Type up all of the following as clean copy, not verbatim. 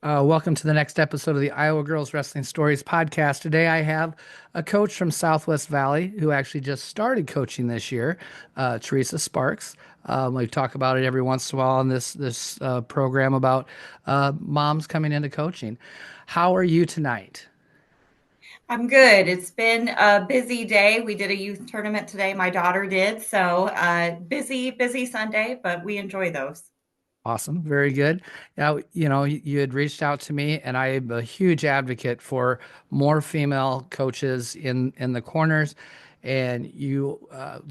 Welcome to the next episode of the Iowa Girls Wrestling Stories podcast. Today I have a coach from Southwest Valley who actually just started coaching this year, Teresa Sparks. We talk about it every once in a while in this program about moms coming into coaching. How are you tonight? I'm good. It's been a busy day. We did a youth tournament today. My daughter did. So busy Sunday, but we enjoy those. Awesome, very good. Now, you had reached out to me, and I am a huge advocate for more female coaches in the corners. And you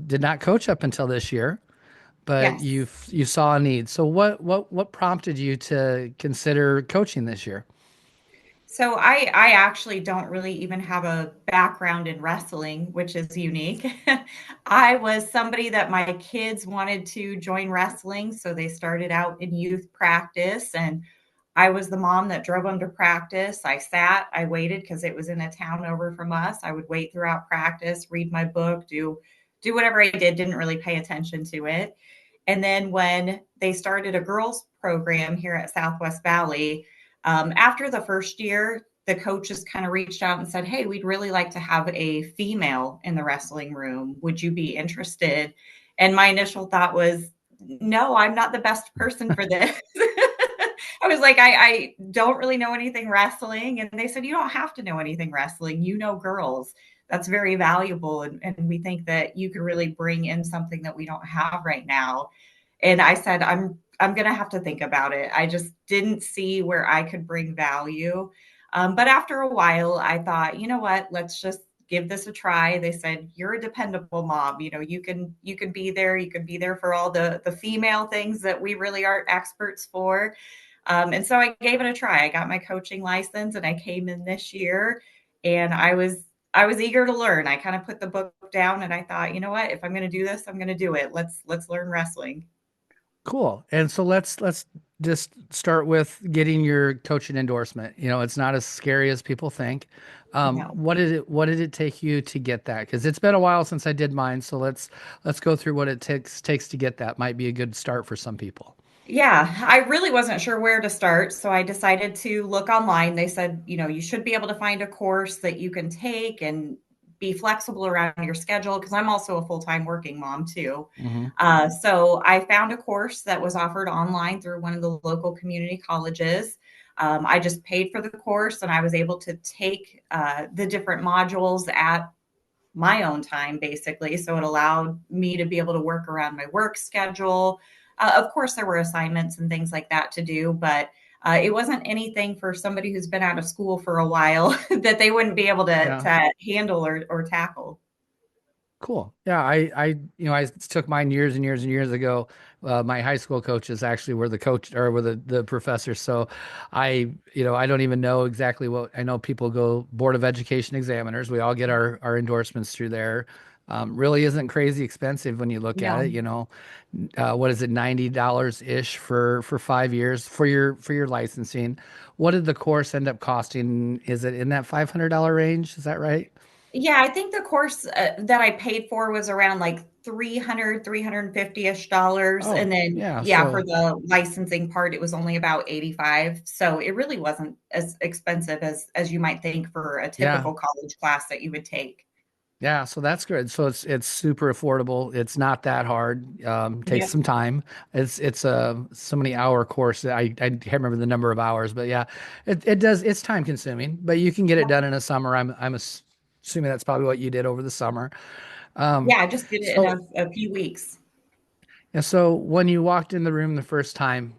did not coach up until this year, but Yes. you saw a need. So what prompted you to consider coaching this year? So I actually don't really even have a background in wrestling, which is unique. I was somebody that my kids wanted to join wrestling, so they started out in youth practice and I was the mom that drove them to practice. I waited because it was in a town over from us. I would wait throughout practice, read my book, do whatever I did, didn't really pay attention to it. And then when they started a girls program here at Southwest Valley, after the first year, the coaches kind of reached out and said, "Hey, we'd really like to have a female in the wrestling room. Would you be interested?" And my initial thought was, "No, I'm not the best person for this." I was like, I don't really know anything wrestling. And they said, "You don't have to know anything wrestling. You know, girls. That's very valuable. And we think that you could really bring in something that we don't have right now." And I said, I'm going to have to think about it. I just didn't see where I could bring value. But after a while, I thought, you know what? Let's just give this a try. They said, "You're a dependable mom. You know, you can be there. You can be there for all the female things that we really aren't experts for." And so I gave it a try. I got my coaching license and I came in this year and I was eager to learn. I kind of put the book down and I thought, you know what, if I'm going to do this, I'm going to do it. Let's learn wrestling. Cool. And so let's just start with getting your coaching endorsement. It's not as scary as people think. No. What did it take you to get that? Because it's been a while since I did mine. So let's go through what it takes to get that. Might be a good start for some people. Yeah, I really wasn't sure where to start, so I decided to look online. They said, you should be able to find a course that you can take and be flexible around your schedule because I'm also a full-time working mom too. Hmm. So I found a course that was offered online through one of the local community colleges. I just paid for the course and I was able to take the different modules at my own time, basically. So it allowed me to be able to work around my work schedule. Of course, there were assignments and things like that to do, but it wasn't anything for somebody who's been out of school for a while that they wouldn't be able to, Yeah. to handle or tackle. Cool. Yeah, I took mine years and years and years ago. My high school coaches actually were the coach or were the professors. So I don't even know exactly what I know. People go Board of Education examiners. We all get our endorsements through there. Really isn't crazy expensive when you look at it. No. What is it, $90 ish for 5 years for your licensing? What did the course end up costing? Is it in that $500 range? Is that right? Yeah, I think the course that I paid for was around like 350-ish dollars. Oh, And then, yeah. yeah, for So the licensing part, it was only about 85. So it really wasn't as expensive as you might think for a yeah. typical college class that you would take. Yeah, so that's good. So it's super affordable. It's not that hard. Takes Yep. some time. It's a so many hour course. I can't remember the number of hours, but yeah, it does. It's time consuming, but you can get it Yep. done in a summer. I'm assuming that's probably what you did over the summer. Um, Yeah, I just did it in so a few weeks. yeah, so when you walked in the room the first time,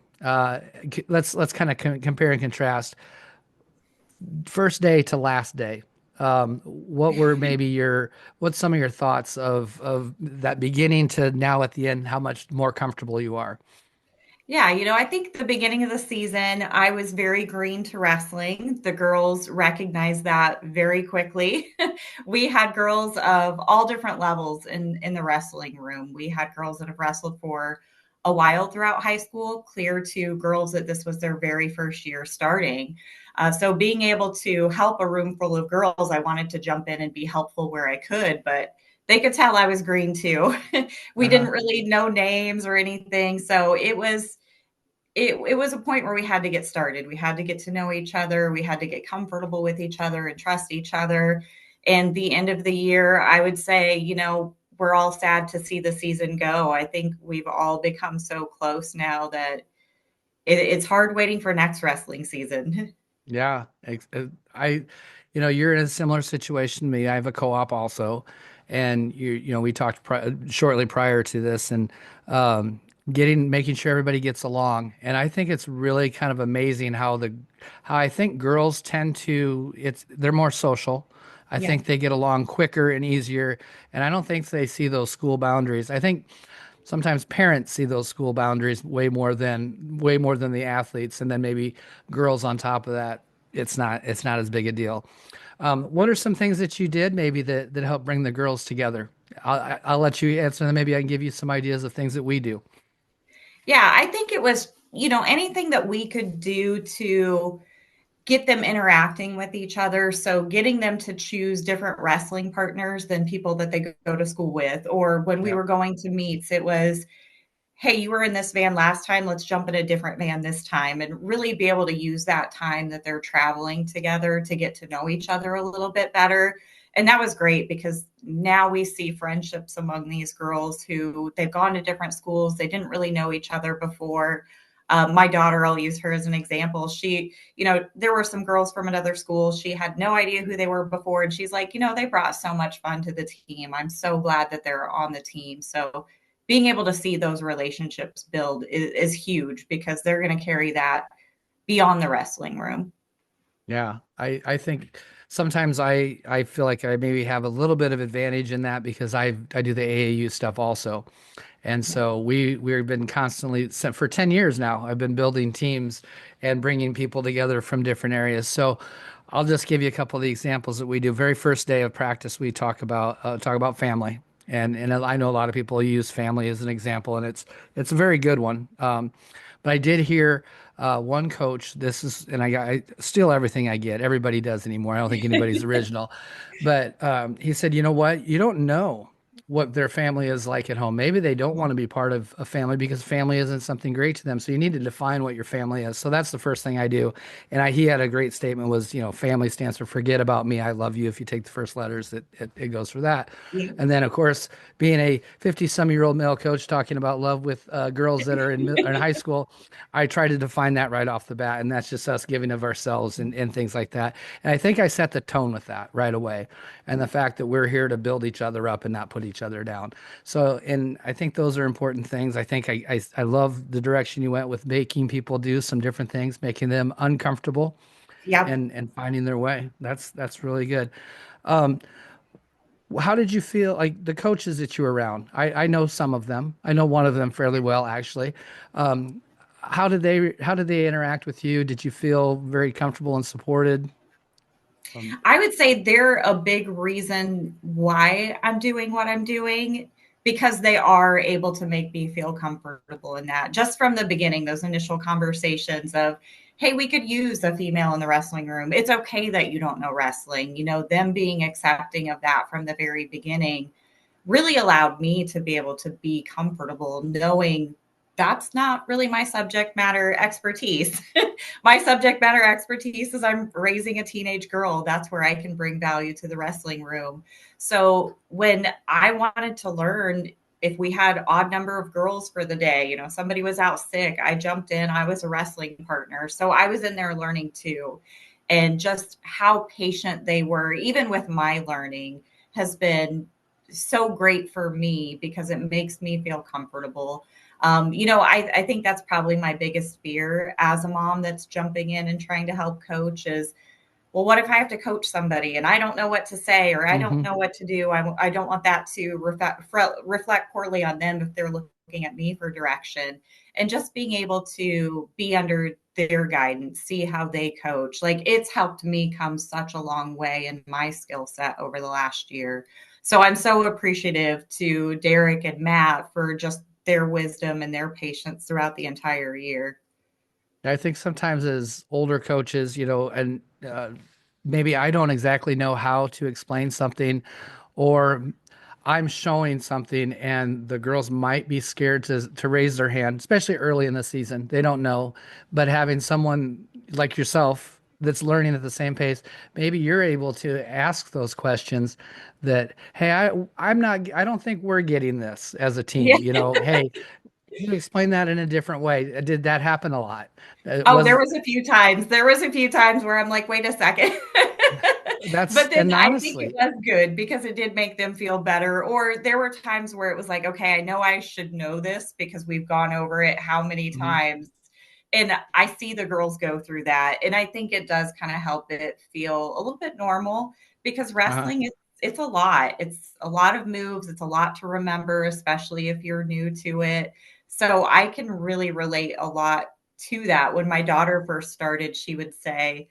let's kind of compare and contrast first day to last day. What were maybe what's some of your thoughts of that beginning to now at the end, how much more comfortable you are? Yeah, I think the beginning of the season, I was very green to wrestling. The girls recognized that very quickly. We had girls of all different levels in the wrestling room. We had girls that have wrestled for a while throughout high school, clear to girls that this was their very first year starting. So being able to help a room full of girls, I wanted to jump in and be helpful where I could, but they could tell I was green too. We Uh-huh. didn't really know names or anything. So it was it was a point where we had to get started. We had to get to know each other. We had to get comfortable with each other and trust each other. And the end of the year, I would say, we're all sad to see the season go. I think we've all become so close now that it's hard waiting for next wrestling season. Yeah, you're in a similar situation to me. I have a co-op also, and we talked shortly prior to this, and um, making sure everybody gets along. And I think it's really kind of amazing how I think girls tend to they're more social. I Yeah. think they get along quicker and easier, and I don't think they see those school boundaries. I think sometimes parents see those school boundaries way more than the athletes, and then maybe girls on top of that. It's not as big a deal. What are some things that you did maybe that help bring the girls together? I'll let you answer, and maybe I can give you some ideas of things that we do. Yeah, I think it was, anything that we could do to get them interacting with each other. So getting them to choose different wrestling partners than people that they go to school with. Or when we Yeah. were going to meets, it was, hey, you were in this van last time, let's jump in a different van this time, and really be able to use that time that they're traveling together to get to know each other a little bit better. And that was great because now we see friendships among these girls who they've gone to different schools. They didn't really know each other before. My daughter, I'll use her as an example. There were some girls from another school. She had no idea who they were before. And she's like, they brought so much fun to the team. I'm so glad that they're on the team. So being able to see those relationships build is huge because they're going to carry that beyond the wrestling room. Yeah, I think sometimes I feel like I maybe have a little bit of advantage in that because I do the AAU stuff also. And Yeah. so we've been constantly for 10 years now. I've been building teams and bringing people together from different areas. So I'll just give you a couple of the examples that we do. Very first day of practice, we talk about family. And I know a lot of people use family as an example, and it's a very good one. But I did hear one coach. I steal everything I get. Everybody does anymore. I don't think anybody's original. But he said, you know what? You don't know what their family is like at home. Maybe they don't want to be part of a family because family isn't something great to them. So you need to define what your family is. So that's the first thing I do. And he had a great statement was, family stands for forget about me. I love you. If you take the first letters, it goes for that. Yeah. And then, of course, being a 50-some-year-old male coach talking about love with girls that are in high school, I try to define that right off the bat. And that's just us giving of ourselves and things like that. And I think I set the tone with that right away. And the fact that we're here to build each other up and not put each other down. So, and I think those are important things. I think I love the direction you went with making people do some different things, making them uncomfortable Yep. and finding their way. That's really good. Um, how did you feel like the coaches that you were around? I know some of them. I know one of them fairly well, actually. Um, how did they interact with you? Did you feel very comfortable and supported? I would say they're a big reason why I'm doing what I'm doing because they are able to make me feel comfortable in that. Just from the beginning, those initial conversations of, hey, we could use a female in the wrestling room. It's okay that you don't know wrestling. Them being accepting of that from the very beginning really allowed me to be able to be comfortable knowing that's not really my subject matter expertise. My subject matter expertise is I'm raising a teenage girl. That's where I can bring value to the wrestling room. So when I wanted to learn, if we had odd number of girls for the day, somebody was out sick, I jumped in, I was a wrestling partner. So I was in there learning too. And just how patient they were, even with my learning, has been so great for me because it makes me feel comfortable. I think that's probably my biggest fear as a mom that's jumping in and trying to help coach is, well, what if I have to coach somebody and I don't know what to say or I don't Mm-hmm. know what to do? I don't want that to reflect poorly on them if they're looking at me for direction. And just being able to be under their guidance, see how they coach, like it's helped me come such a long way in my skill set over the last year. So I'm so appreciative to Derek and Matt for just their wisdom and their patience throughout the entire year. I think sometimes as older coaches, and maybe I don't exactly know how to explain something, or I'm showing something and the girls might be scared to raise their hand, especially early in the season. They don't know, but having someone like yourself that's learning at the same pace, maybe you're able to ask those questions that, hey, I don't think we're getting this as a Yeah. team. Hey, can you explain that in a different way? Did that happen a lot? It Oh, there was was a few times. There was a few times where I'm like, "Wait a second." that's But then and I think it honestly, was good because it did make them feel better. Or there were times where it was like, "Okay, I know I should know this because we've gone over it how many mhm, times." And I see the girls go through that, and I think it does kind of help it feel a little bit normal because uh-huh, wrestling is it's a lot. It's a lot of moves. It's a lot to remember, especially if you're new to it. So I can really relate a lot to that. When my daughter first started, she would say,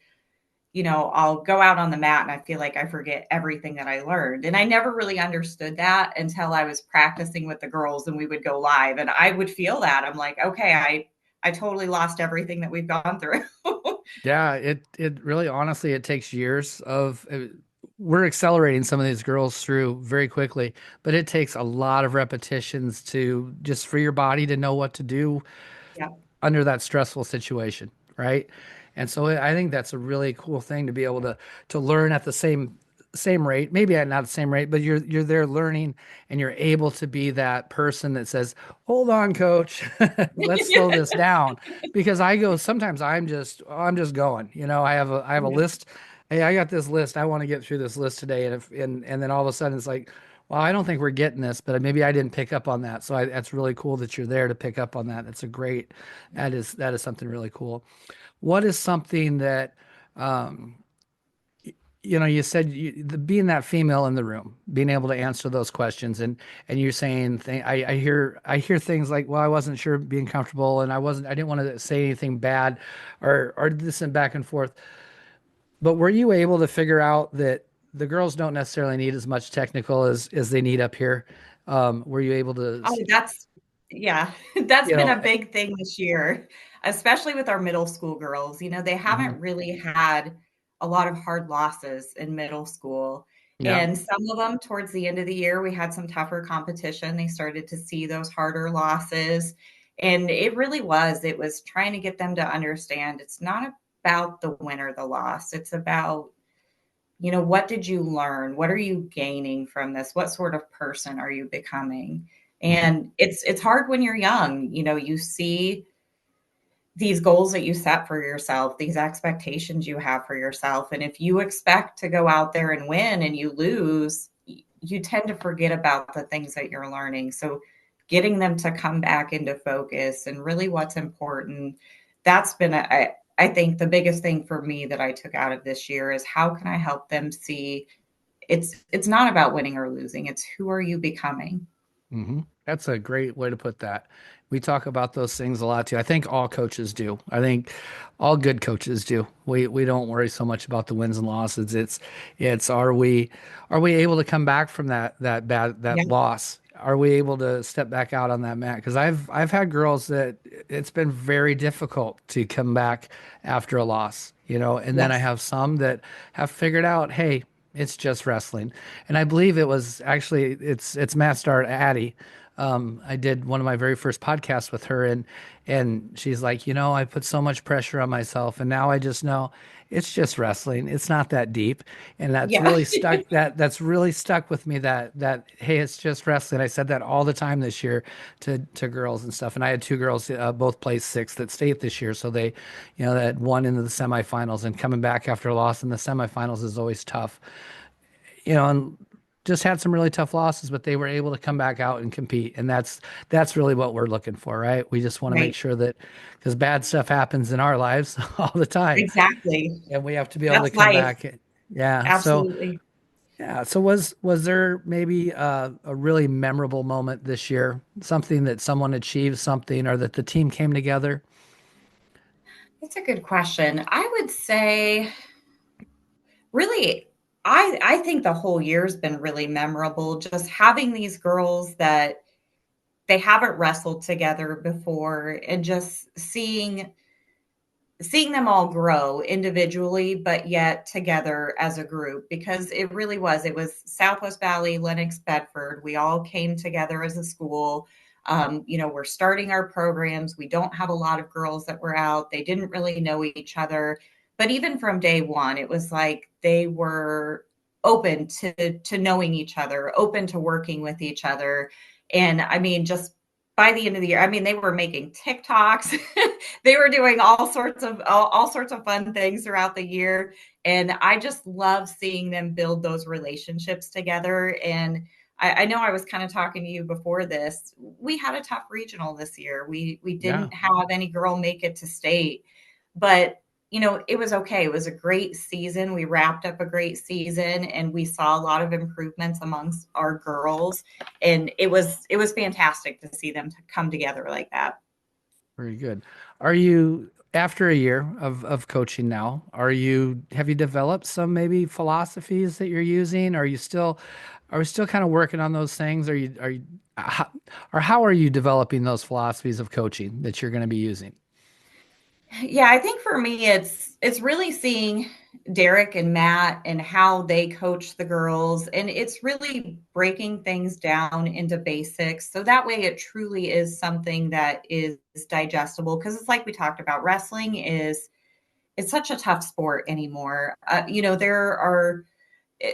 I'll go out on the mat and I feel like I forget everything that I learned. And I never really understood that until I was practicing with the girls and we would go live and I would feel that. I'm like, okay, I totally lost everything that we've gone through. yeah, it really honestly it takes years of we're accelerating some of these girls through very quickly, but it takes a lot of repetitions to just for your body to know what to do Yeah. under that stressful situation, right? And so I think that's a really cool thing to be able to learn at the same rate, maybe at not the same rate, but you're there learning and you're able to be that person that says, "Hold on, coach, let's slow this down." Because I go sometimes I'm just going. I have a Yeah. list. Hey, I got this list. I want to get through this list today, and then all of a sudden it's like, well, I don't think we're getting this, but maybe I didn't pick up on that. So that's really cool that you're there to pick up on that. That's a great, that is something really cool. What is something that, um, you said being that female in the room, being able to answer those questions, and you're saying I hear things like, well, I wasn't sure being comfortable, and I didn't want to say anything bad, or this and back and forth. But were you able to figure out that the girls don't necessarily need as much technical as they need up here? Were you able to, Oh, that's yeah, that's you been know, a big thing this year, especially with our middle school girls. They mhm, haven't really had a lot of hard losses in middle school. yeah, And some of them towards the end of the year, we had some tougher competition. They started to see those harder losses. And it was trying to get them to understand it's not about the win or the loss. It's about what did you learn? What are you gaining from this? What sort of person are you becoming? mhm, And it's hard when you're young. You see these goals that you set for yourself, these expectations you have for yourself. And if you expect to go out there and win and you lose, you tend to forget about the things that you're learning. So getting them to come back into focus and really what's important, that's been I think the biggest thing for me that I took out of this year is how can I help them see it's not about winning or losing, it's who are you becoming. mhm. That's a great way to put that. We talk about those things a lot too. I think all coaches do. I think all good coaches do. We don't worry so much about the wins and losses. It's are we able to come back from that Yeah. loss? Are we able to step back out on that mat? Because I've had girls that it's been very difficult to come back after a loss, and then I Yes. have some that have figured out, hey, it's just wrestling. And I believe it was actually it's Matt Star Addie. I did one of my very first podcasts with her, and she's like, I put so much pressure on myself, and now I just know it's just wrestling. It's not that deep, and that's Yeah. really stuck. That's really stuck with me. That hey, it's just wrestling. I said that all the time this year to girls and stuff, and I had two girls both placed sixth at state this year, so that won into the semifinals, and coming back after a loss in the semifinals is always tough, and just had some really tough losses, but they were able to come back out and compete. And that's really what we're looking for, right? We just want to make Right. sure that because bad stuff happens in our lives all the time, Exactly. and we have to be able to That's come life. back. Yeah. So Absolutely. yeah. So was there maybe a really memorable moment this year, something that someone achieved something or that the team came together? It's a good question. I would say really I think the whole year's been really memorable just having these girls that they haven't wrestled together before and just seeing seeing them all grow individually, but yet together as a group, because it was Southwest Valley, Lenox, Bedford. We all came together as a school. We're starting our programs. We don't have a lot of girls that were out. They didn't really know each other. But even from day one, it was like they were open to knowing each other, open to working with each other. And I mean, just by the end of the year, I mean, they were making TikToks. They were doing all sorts of fun things throughout the year, and I just love seeing them build those relationships together. And I know I was kind of talking to you before this. We had a tough regional this year. We Yeah, didn't have any girl make it to state, but it was okay. It was a great season. We wrapped up a great season, and we saw a lot of improvements amongst our girls, and it was fantastic to see them come together like that. very good. Are you, after a year of coaching now, have you developed some maybe philosophies that you're using? Are we still kind of working on those things? How, or how are you developing those philosophies of coaching that you're going to be using? Yeah, I think for me it's really seeing Derek and Matt and how they coach the girls, and it's really breaking things down into basics so that way it truly is something that is digestible, because it's like we talked about, wrestling is it's such a tough sport anymore.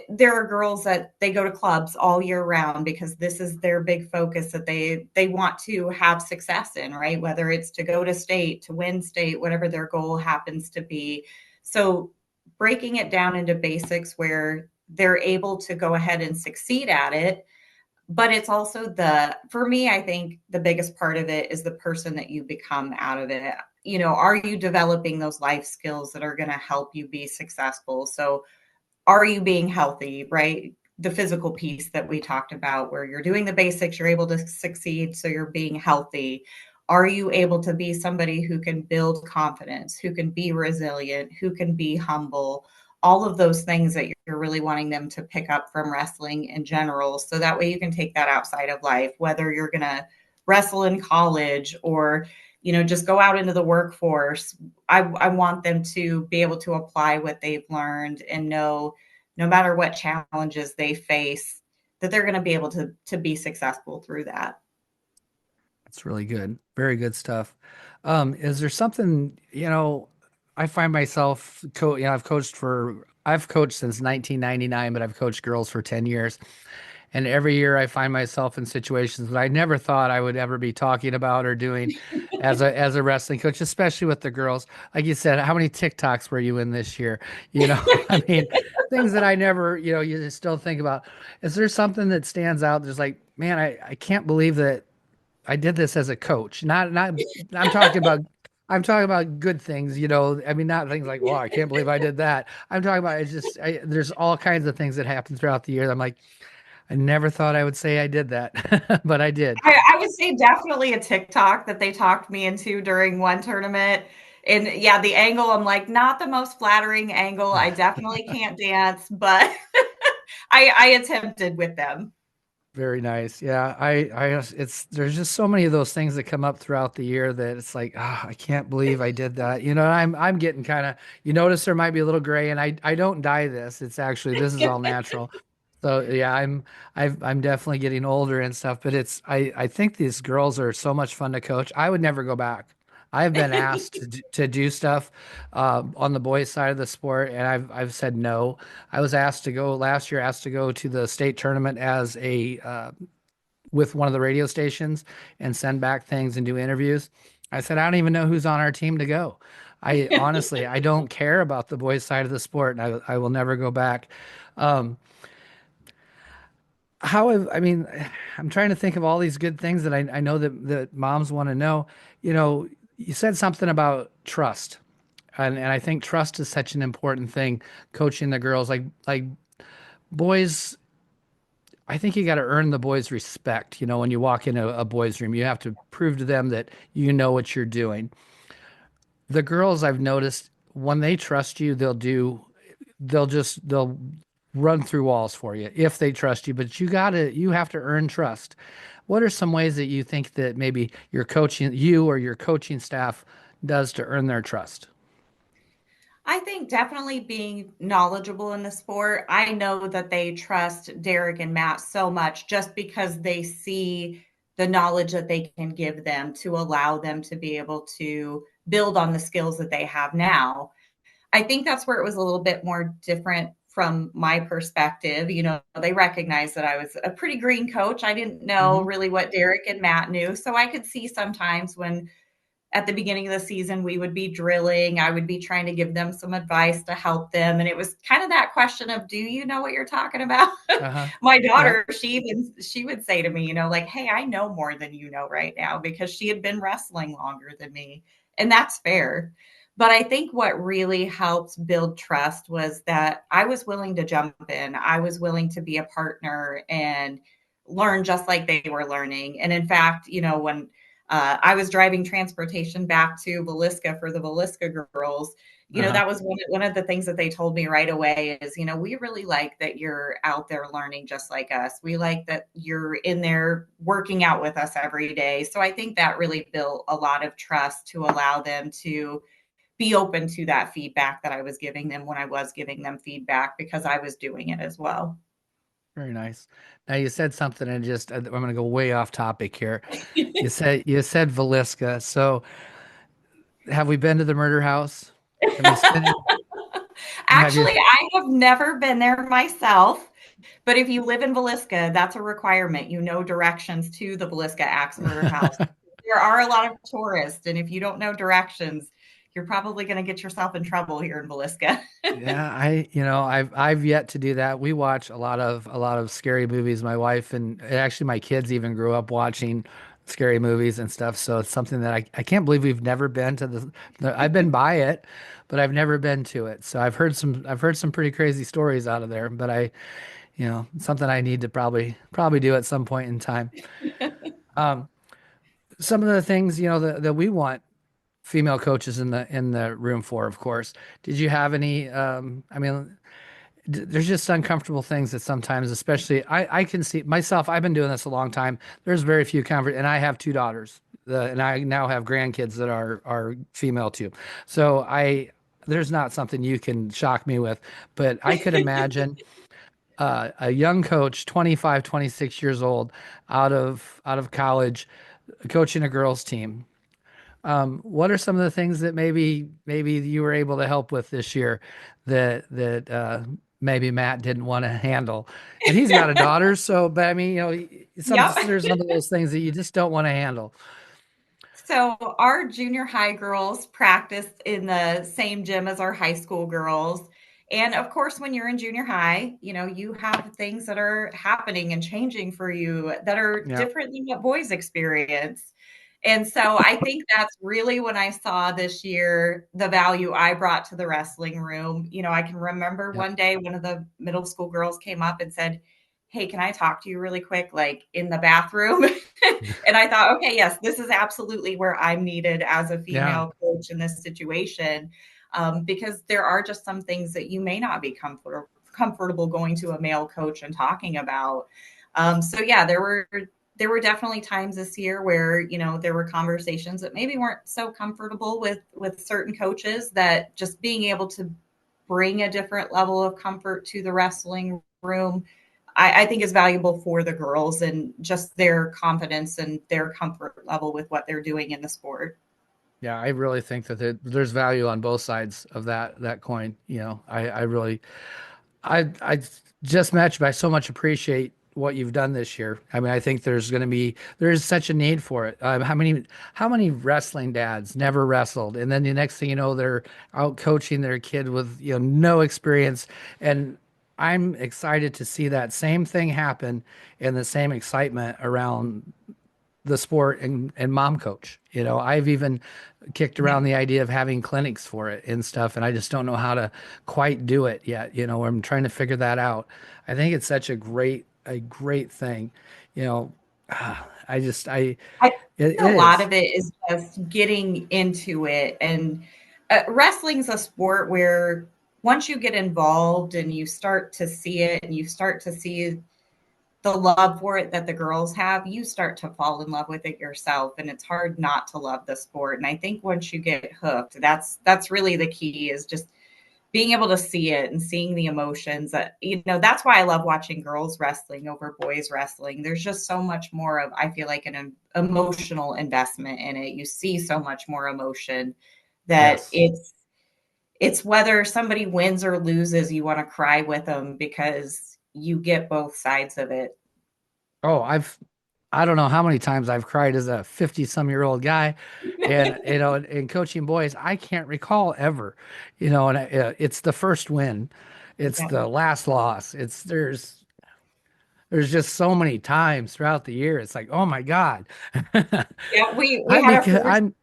There are girls that they go to clubs all year round because this is their big focus that they want to have success in, right? Whether it's to go to state, to win state, whatever their goal happens to be. So breaking it down into basics where they're able to go ahead and succeed at it. But it's also for me, I think the biggest part of it is the person that you become out of it. Are you developing those life skills that are going to help you be successful? So are you being healthy, right? The physical piece that we talked about, where you're doing the basics, you're able to succeed, so you're being healthy. Are you able to be somebody who can build confidence, who can be resilient, who can be humble? All of those things that you're really wanting them to pick up from wrestling in general. So that way you can take that outside of life, whether you're going to wrestle in college or just go out into the workforce. I want them to be able to apply what they've learned and know no matter what challenges they face, that they're going to be able to be successful through that. That's really good. Very good stuff. Is there something, I find myself I've coached since 1999, but I've coached girls for 10 years. And every year I find myself in situations that I never thought I would ever be talking about or doing as a wrestling coach, especially with the girls. Like you said, how many TikToks were you in this year? I mean, things that I never, you just still think about. Is there something that stands out? There's like, man, I can't believe that I did this as a coach. Not I'm talking about I'm talking about good things, I mean, not things like, wow, I can't believe I did that. I'm talking about there's all kinds of things that happen throughout the year. I'm like, I never thought I would say I did that, but I did. I would say definitely a TikTok that they talked me into during one tournament. And yeah, the angle, I'm like, not the most flattering angle. I definitely can't dance, but I attempted with them. Very nice. Yeah, there's just so many of those things that come up throughout the year that it's like, I can't believe I did that. I'm getting kind of, you notice there might be a little gray, and I don't dye this. It's actually this is all natural. So yeah, I'm definitely getting older and stuff, but I think these girls are so much fun to coach. I would never go back. I've been asked to do stuff on the boys' side of the sport, and I've said no. I was asked to go last year, asked to go to the state tournament as a with one of the radio stations and send back things and do interviews. I said I don't even know who's on our team to go. I honestly I don't care about the boys' side of the sport, and I will never go back. Um, I mean, I'm trying to think of all these good things that I know that moms want to know. You said something about trust. And I think trust is such an important thing coaching the girls. Like boys, I think you got to earn the boys' respect. When you walk into a boys' room, you have to prove to them that you know what you're doing. The girls, I've noticed, when they trust you, they'll run through walls for you if they trust you. But you have to earn trust. What are some ways that you think that maybe you or your coaching staff does to earn their trust? I think definitely being knowledgeable in the sport. I know that they trust Derek and Matt so much just because they see the knowledge that they can give them to allow them to be able to build on the skills that they have now. I think that's where it was a little bit more different from my perspective. They recognized that I was a pretty green coach. I didn't know Hmm. really what Derek and Matt knew. So I could see sometimes when at the beginning of the season, we would be drilling. I would be trying to give them some advice to help them. And it was kind of that question of, do you know what you're talking about? Uh-huh. My Yep. daughter, she would say to me, like, hey, I know more than you know right now because she had been wrestling longer than me. And that's fair. But I think what really helped build trust was that I was willing to jump in. I was willing to be a partner and learn just like they were learning. And in fact, when I was driving transportation back to Villisca for the Villisca girls. Uh-huh. That was one of the things that they told me right away is, we really like that you're out there learning just like us. We like that you're in there working out with us every day. So I think that really built a lot of trust to allow them to be open to that feedback that I was giving them when I was giving them feedback because I was doing it as well. Very nice. Now you said something and just I'm going to go way off topic here. You said Velisca. So have we been to the murder house? Have you spent have you Actually, I have never been there myself. But if you live in Villisca, that's a requirement. You know directions to the Villisca Axe Murder House. There are a lot of tourists, and if you don't know directions, you're probably going to get yourself in trouble here in Villisca. Yeah, I've yet to do that. We watch a lot of scary movies. My wife and actually my kids even grew up watching scary movies and stuff. So it's something that I can't believe we've never been to I've been by it, but I've never been to it. So I've heard some pretty crazy stories out of there, but it's something I need to probably do at some point in time. Um, some of the things, that we want female coaches in the room for, of course. Did you have any I mean, there's just uncomfortable things that sometimes, especially I can see myself. I've been doing this a long time. There's very few comfort, and I have two daughters, and I now have grandkids that are female too. So there's not something you can shock me with, but I could imagine a young coach, 25, 26 years old, out of college, coaching a girls team. What are some of the things that maybe you were able to help with this year that maybe Matt didn't want to handle? And he's got a daughter, so but I mean, Yep. there's some of those things that you just don't want to handle. So our junior high girls practice in the same gym as our high school girls. And of course, when you're in junior high, you have things that are happening and changing for you that are Yeah, different than what boys experience. And so I think that's really when I saw this year the value I brought to the wrestling room. I can remember yeah, one day one of the middle school girls came up and said, hey, can I talk to you really quick, like in the bathroom? And I thought, okay, yes, this is absolutely where I'm needed as a yeah, female coach in this situation. Because there are just some things that you may not be comfortable going to a male coach and talking about. So yeah, there were definitely times this year where there were conversations that maybe weren't so comfortable with certain coaches, that just being able to bring a different level of comfort to the wrestling room, I think is valuable for the girls and just their confidence and their comfort level with what they're doing in the sport. yeah. I really think that there's value on both sides of that coin. I really I just matched, but I so much appreciate what you've done this year. I mean, I think there's such a need for it. How many wrestling dads never wrestled, and then the next thing you know, they're out coaching their kid with no experience, and I'm excited to see that same thing happen and the same excitement around the sport and mom coach. I've even kicked Yeah. around the idea of having clinics for it and stuff, and I just don't know how to quite do it yet. I'm trying to figure that out. I think it's such a great thing. You know, I just I I it, think it a lot is. of it is just getting into it. And wrestling's a sport where once you get involved and you start to see it and you start to see the love for it that the girls have, you start to fall in love with it yourself, and it's hard not to love the sport. And I think once you get hooked, that's really the key, is just being able to see it and seeing the emotions that, that's why I love watching girls wrestling over boys wrestling. There's just so much more of, I feel like, an emotional investment in it. You see so much more emotion that Yes. it's whether somebody wins or loses, you want to cry with them because you get both sides of it. Oh, I don't know how many times I've cried as a 50 some year old guy, and in coaching boys, I can't recall ever, and it's the first win, it's Yeah. the last loss. There's just so many times throughout the year. It's like, oh my God. Yeah, we I had a because first I'm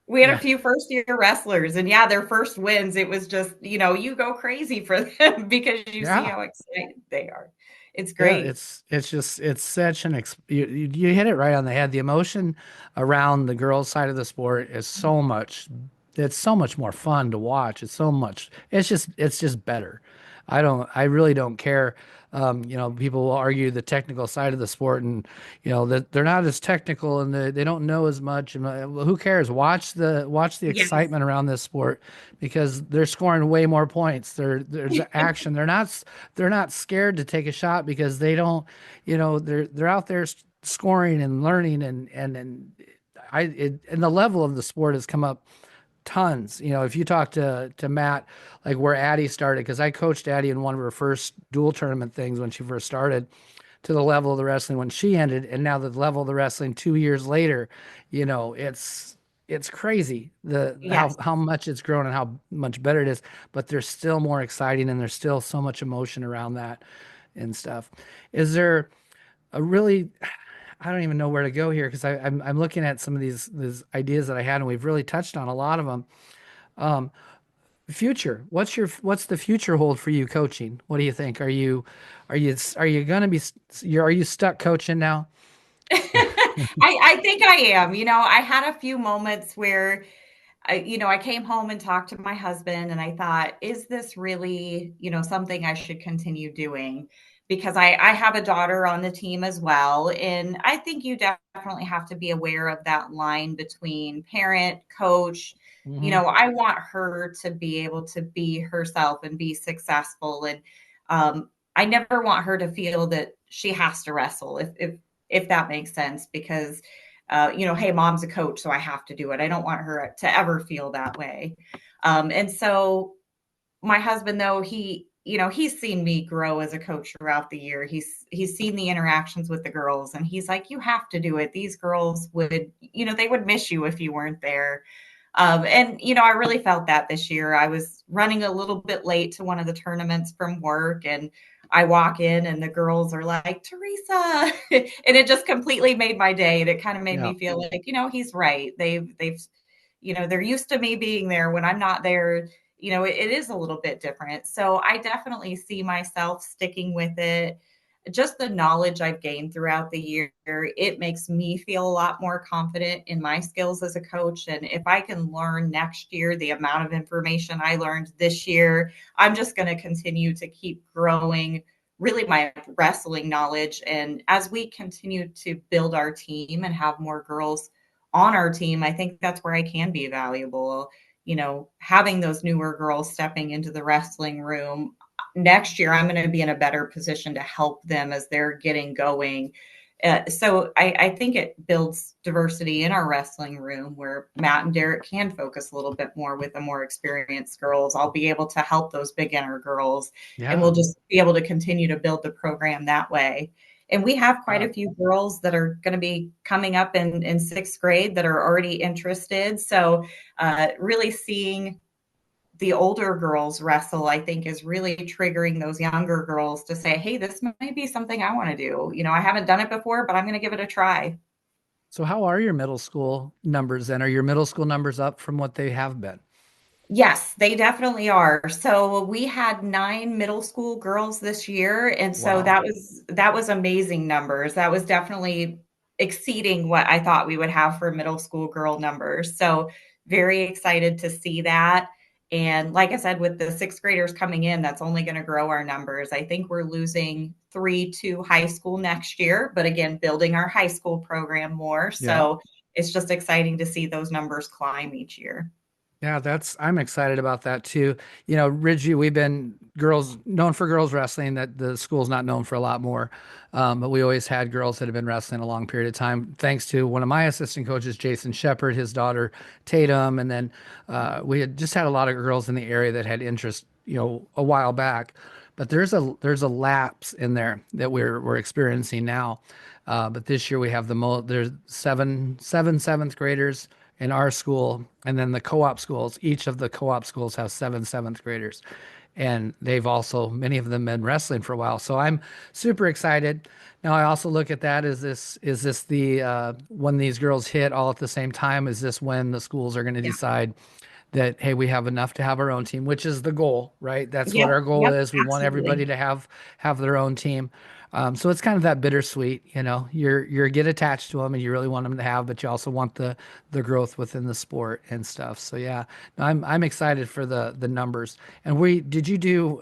we had a Yeah, few first year wrestlers, and yeah, their first wins, it was just, you go crazy for them because you see yeah. how excited they are. It's Yeah, great. it's such an you hit it right on the head. The emotion around the girls' side of the sport is it's so much more fun to watch. It's just better. I really don't care. People will argue the technical side of the sport, and that they're not as technical, and they don't know as much. And well, who cares? Watch the Yes. excitement around this sport, because they're scoring way more points. There's action. They're not scared to take a shot, because they don't, they're out there scoring and learning, and the level of the sport has come up tons. If you talk to Matt, like where Addie started, because I coached Addie in one of her first dual tournament things when she first started, to the level of the wrestling when she ended, and now the level of the wrestling 2 years later, it's crazy the Yes. how much it's grown and how much better it is. But there's still more exciting, and there's still so much emotion around that and stuff. Is there a really I don't even know where to go here, because I'm looking at some of these ideas that I had, and we've really touched on a lot of them. Future. What's the future hold for you coaching? What do you think? Are you gonna be are you stuck coaching now? I think I am. I had a few moments where I came home and talked to my husband, and I thought, is this really, something I should continue doing? Because I have a daughter on the team as well. And I think you definitely have to be aware of that line between parent, coach. Hmm. I want her to be able to be herself and be successful. And I never want her to feel that she has to wrestle, if that makes sense, because hey, mom's a coach, so I have to do it. I don't want her to ever feel that way. And so my husband, though, he's seen me grow as a coach throughout the year. He's seen the interactions with the girls, and he's like, you have to do it. These girls would, they would miss you if you weren't there. And I really felt that this year. I was running a little bit late to one of the tournaments from work, and I walk in and the girls are like, Teresa. And it just completely made my day. And it kind of made Yeah. me feel like, he's right. They've they're used to me being there. When I'm not there, it is a little bit different. So I definitely see myself sticking with it. Just the knowledge I've gained throughout the year, it makes me feel a lot more confident in my skills as a coach. And if I can learn next year the amount of information I learned this year, I'm just going to continue to keep growing really my wrestling knowledge. And as we continue to build our team and have more girls on our team, I think that's where I can be valuable. Having those newer girls stepping into the wrestling room next year, I'm going to be in a better position to help them as they're getting going. So I think it builds diversity in our wrestling room where Matt and Derek can focus a little bit more with the more experienced girls. I'll be able to help those beginner girls, and Yeah. we'll just be able to continue to build the program that way. And we have quite Yeah. a few girls that are going to be coming up in sixth grade that are already interested. So really seeing the older girls wrestle, I think, is really triggering those younger girls to say, hey, this might be something I want to do. I haven't done it before, but I'm going to give it a try. So how are your middle school numbers then? Are your middle school numbers up from what they have been? Yes, they definitely are. So we had 9 middle school girls this year, and so Wow. that was amazing numbers. That was definitely exceeding what I thought we would have for middle school girl numbers. So very excited to see that. And like I said, with the sixth graders coming in, that's only going to grow our numbers. I think we're losing 3 to high school next year, but again, building our high school program more. Yeah. So it's just exciting to see those numbers climb each year. Yeah, I'm excited about that too. You know, Ridgeview, we've been girls known for girls wrestling, that the school's not known for a lot more. But we always had girls that have been wrestling a long period of time, thanks to one of my assistant coaches, Jason Shepard, his daughter Tatum, and then we had just had a lot of girls in the area that had interest, a while back. But there's a lapse in there that we're experiencing now. But this year we have there's seven seventh graders in our school, and then the co-op schools. Each of the co-op schools have seven seventh graders, and they've also many of them been wrestling for a while. So I'm super excited. Now I also look at that, is this the when these girls hit all at the same time? Is this when the schools are going to Yeah. decide that, hey, we have enough to have our own team, which is the goal, right? That's what Yep. our goal Yep. is. We want everybody Absolutely. to have their own team. So it's kind of that bittersweet, you're get attached to them and you really want them to have, but you also want the growth within the sport and stuff. So yeah, no, I'm excited for the numbers. And do you do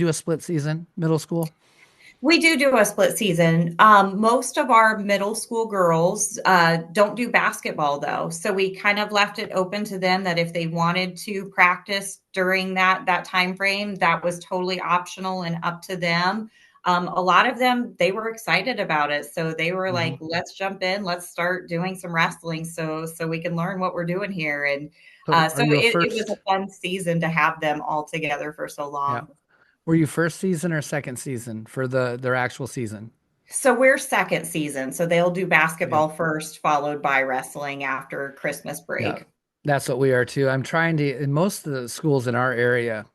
a split season middle school? We do a split season. Most of our middle school girls don't do basketball though, so we kind of left it open to them that if they wanted to practice during that time frame, that was totally optional and up to them. A lot of them, they were excited about it, so they were Hmm. like, "Let's jump in, let's start doing some wrestling, so we can learn what we're doing here." And So so are you a it was first? a fun season to have them all together for so Yeah. long. Were you first season or second season for their actual season? So we're second season. So they'll do Yeah. basketball first, followed by wrestling after Christmas Yeah, break. that's what we are too. I'm trying to, in most of the schools in our area,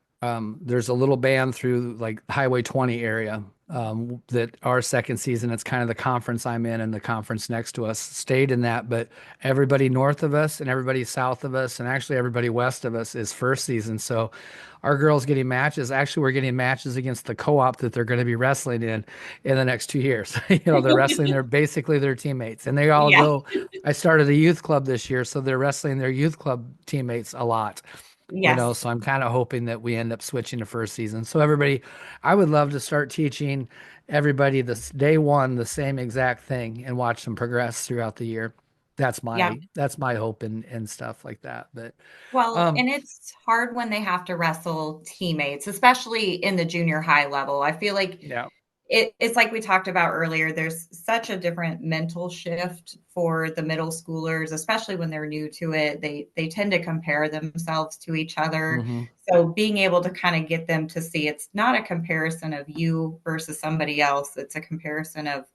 there's a little band through like Highway 20 area, that our second season, it's kind of the conference I'm in, and the conference next to us stayed in that. But everybody north of us and everybody south of us and actually everybody west of us is first season. So our girls getting matches. Actually, we're getting matches against the co-op that they're going to be wrestling in the next 2 years. They're wrestling. They're basically their teammates, and they all Yeah. go. I started a youth club this year, so they're wrestling their youth club teammates a lot. Yes. So I'm kind of hoping that we end up switching to first season. So everybody, I would love to start teaching everybody this day one the same exact thing and watch them progress throughout the year. Yeah. That's my hope and stuff like that. But Well, um and it's hard when they have to wrestle teammates, especially in the junior high level. I feel like yeah. it's like we talked about earlier. There's such a different mental shift for the middle schoolers, especially when they're new to it. They tend to compare themselves to each other. Hmm. So being able to kind of get them to see it's not a comparison of you versus somebody else. It's a comparison of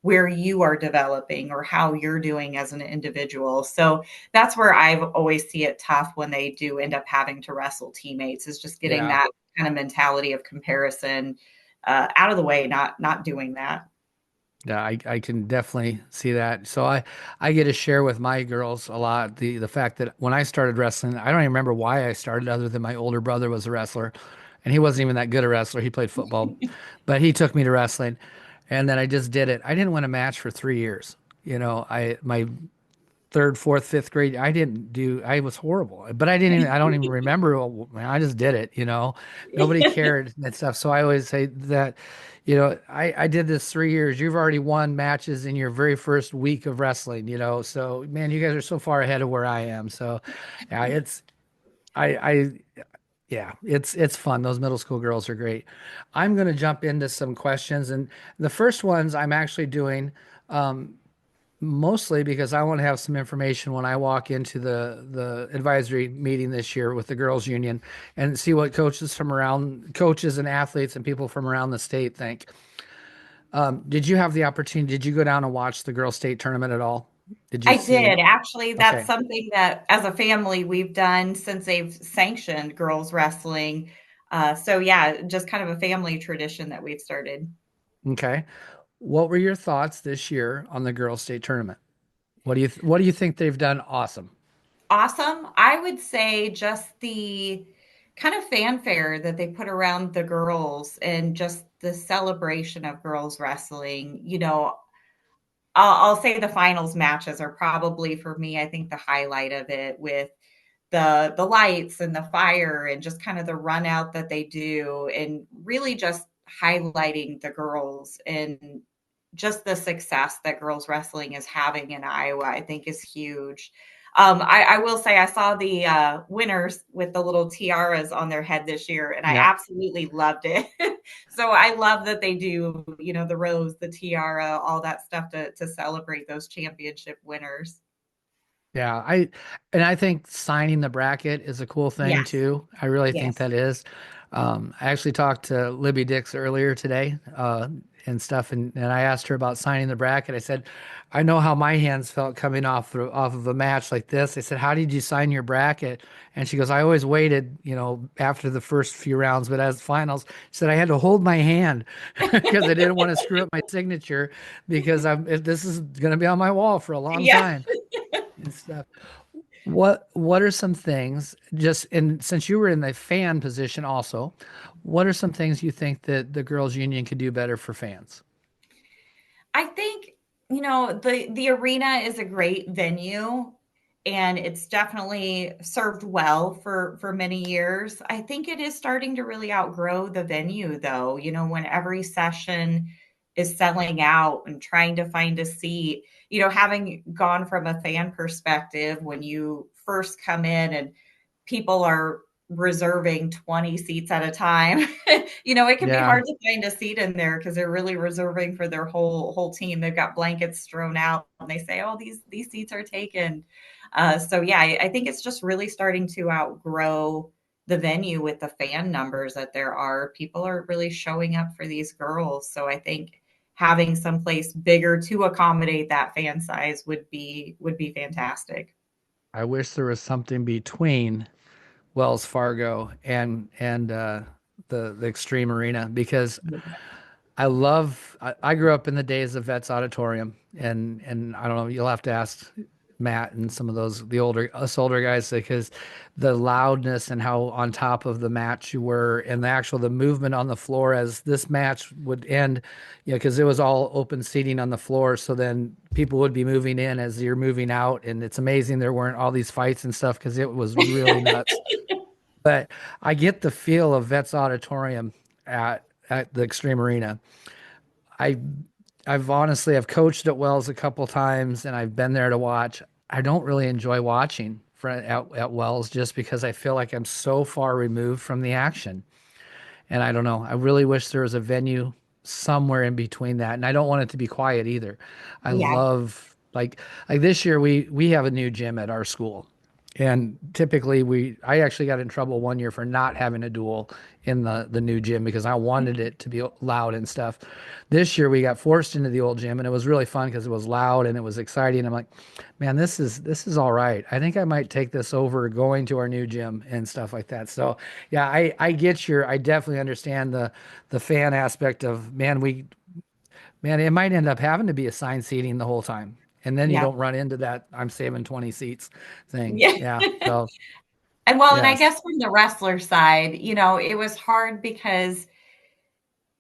where you are developing or how you're doing as an individual. So that's where I've always see it tough when they do end up having to wrestle teammates, is just getting Yeah. that kind of mentality of comparison out of the way, not doing that. Yeah, I can definitely see that. So I get to share with my girls a lot the fact that when I started wrestling, I don't even remember why I started, other than my older brother was a wrestler, and he wasn't even that good a wrestler. He played football, but he took me to wrestling, and then I just did it. I didn't win a match for 3 years. I my third, fourth, fifth grade, I was horrible, but I don't even remember. I just did it, nobody cared and stuff. So I always say that, I did this 3 years. You've already won matches in your very first week of wrestling, so man, you guys are so far ahead of where I am. So yeah, I, yeah, it's fun. Those middle school girls are great. I'm going to jump into some questions, and the first ones I'm actually doing, mostly because I want to have some information when I walk into the advisory meeting this year with the girls union, and see what coaches and athletes and people from around the state think. Did you have the opportunity? Did you go down and watch the girls state tournament at all? Did you I see? did. Actually, that's Okay. something that as a family we've done since they've sanctioned girls wrestling. So yeah, just kind of a family tradition that we've started. Okay. What were your thoughts this year on the girls state tournament? What do you think they've done awesome? Awesome. I would say just the kind of fanfare that they put around the girls and just the celebration of girls wrestling. I'll say the finals matches are probably for me, I think the highlight of it, with the lights and the fire and just kind of the run out that they do, and really just highlighting the girls and just the success that girls wrestling is having in Iowa, I think is huge. I will say I saw the winners with the little tiaras on their head this year, and I Yeah. absolutely loved it. So I love that they do, the rose, the tiara, all that stuff to celebrate those championship winners. Yeah, I think signing the bracket is a cool thing Yes, too. I really think yes. that is. I actually talked to Libby Dix earlier today, and stuff, and I asked her about signing the bracket. I said, I know how my hands felt coming off of a match like this. I said, how did you sign your bracket? And she goes, I always waited, after the first few rounds, but as finals, she said I had to hold my hand because I didn't want to screw up my signature because this is going to be on my wall for a long Yeah. time and stuff. What are some things just and since you were in the fan position also, what are some things you think that the girls union could do better for fans? I think, the arena is a great venue and it's definitely served well for many years. I think it is starting to really outgrow the venue though, when every session is selling out and trying to find a seat. Having gone from a fan perspective when you first come in and people are reserving 20 seats at a time. It can be Yeah, hard to find a seat in there because they're really reserving for their whole team. They've got blankets strewn out and they say, "Oh, these seats are taken." So yeah, I think it's just really starting to outgrow the venue with the fan numbers that there are. People are really showing up for these girls. So I think having someplace bigger to accommodate that fan size would be fantastic. I wish there was something between Wells Fargo and the Extreme Arena because I grew up in the days of Vets Auditorium and I don't know, you'll have to ask Matt and some of us older guys because the loudness and how on top of the match you were and the movement on the floor as this match would end, because it was all open seating on the floor. So then people would be moving in as you're moving out. And it's amazing there weren't all these fights and stuff because it was really nuts. But I get the feel of Vets Auditorium at the Extreme Arena. I I've coached at Wells a couple times and I've been there to watch. I don't really enjoy watching at Wells just because I feel like I'm so far removed from the action. And I don't know. I really wish there was a venue somewhere in between that. And I don't want it to be quiet either. I Yeah. love like this year we have a new gym at our school. And typically I actually got in trouble one year for not having a duel in the new gym because I wanted it to be loud and stuff. This year we got forced into the old gym and it was really fun because it was loud and it was exciting. I'm like, man, this is all right. I think I might take this over going to our new gym and stuff like that. So yeah, I definitely understand the fan aspect of man, it might end up having to be assigned seating the whole time. And then you Yeah. don't run into that I'm saving 20 seats thing. Yeah. Yeah. So And I yes. guess from the wrestler side, it was hard because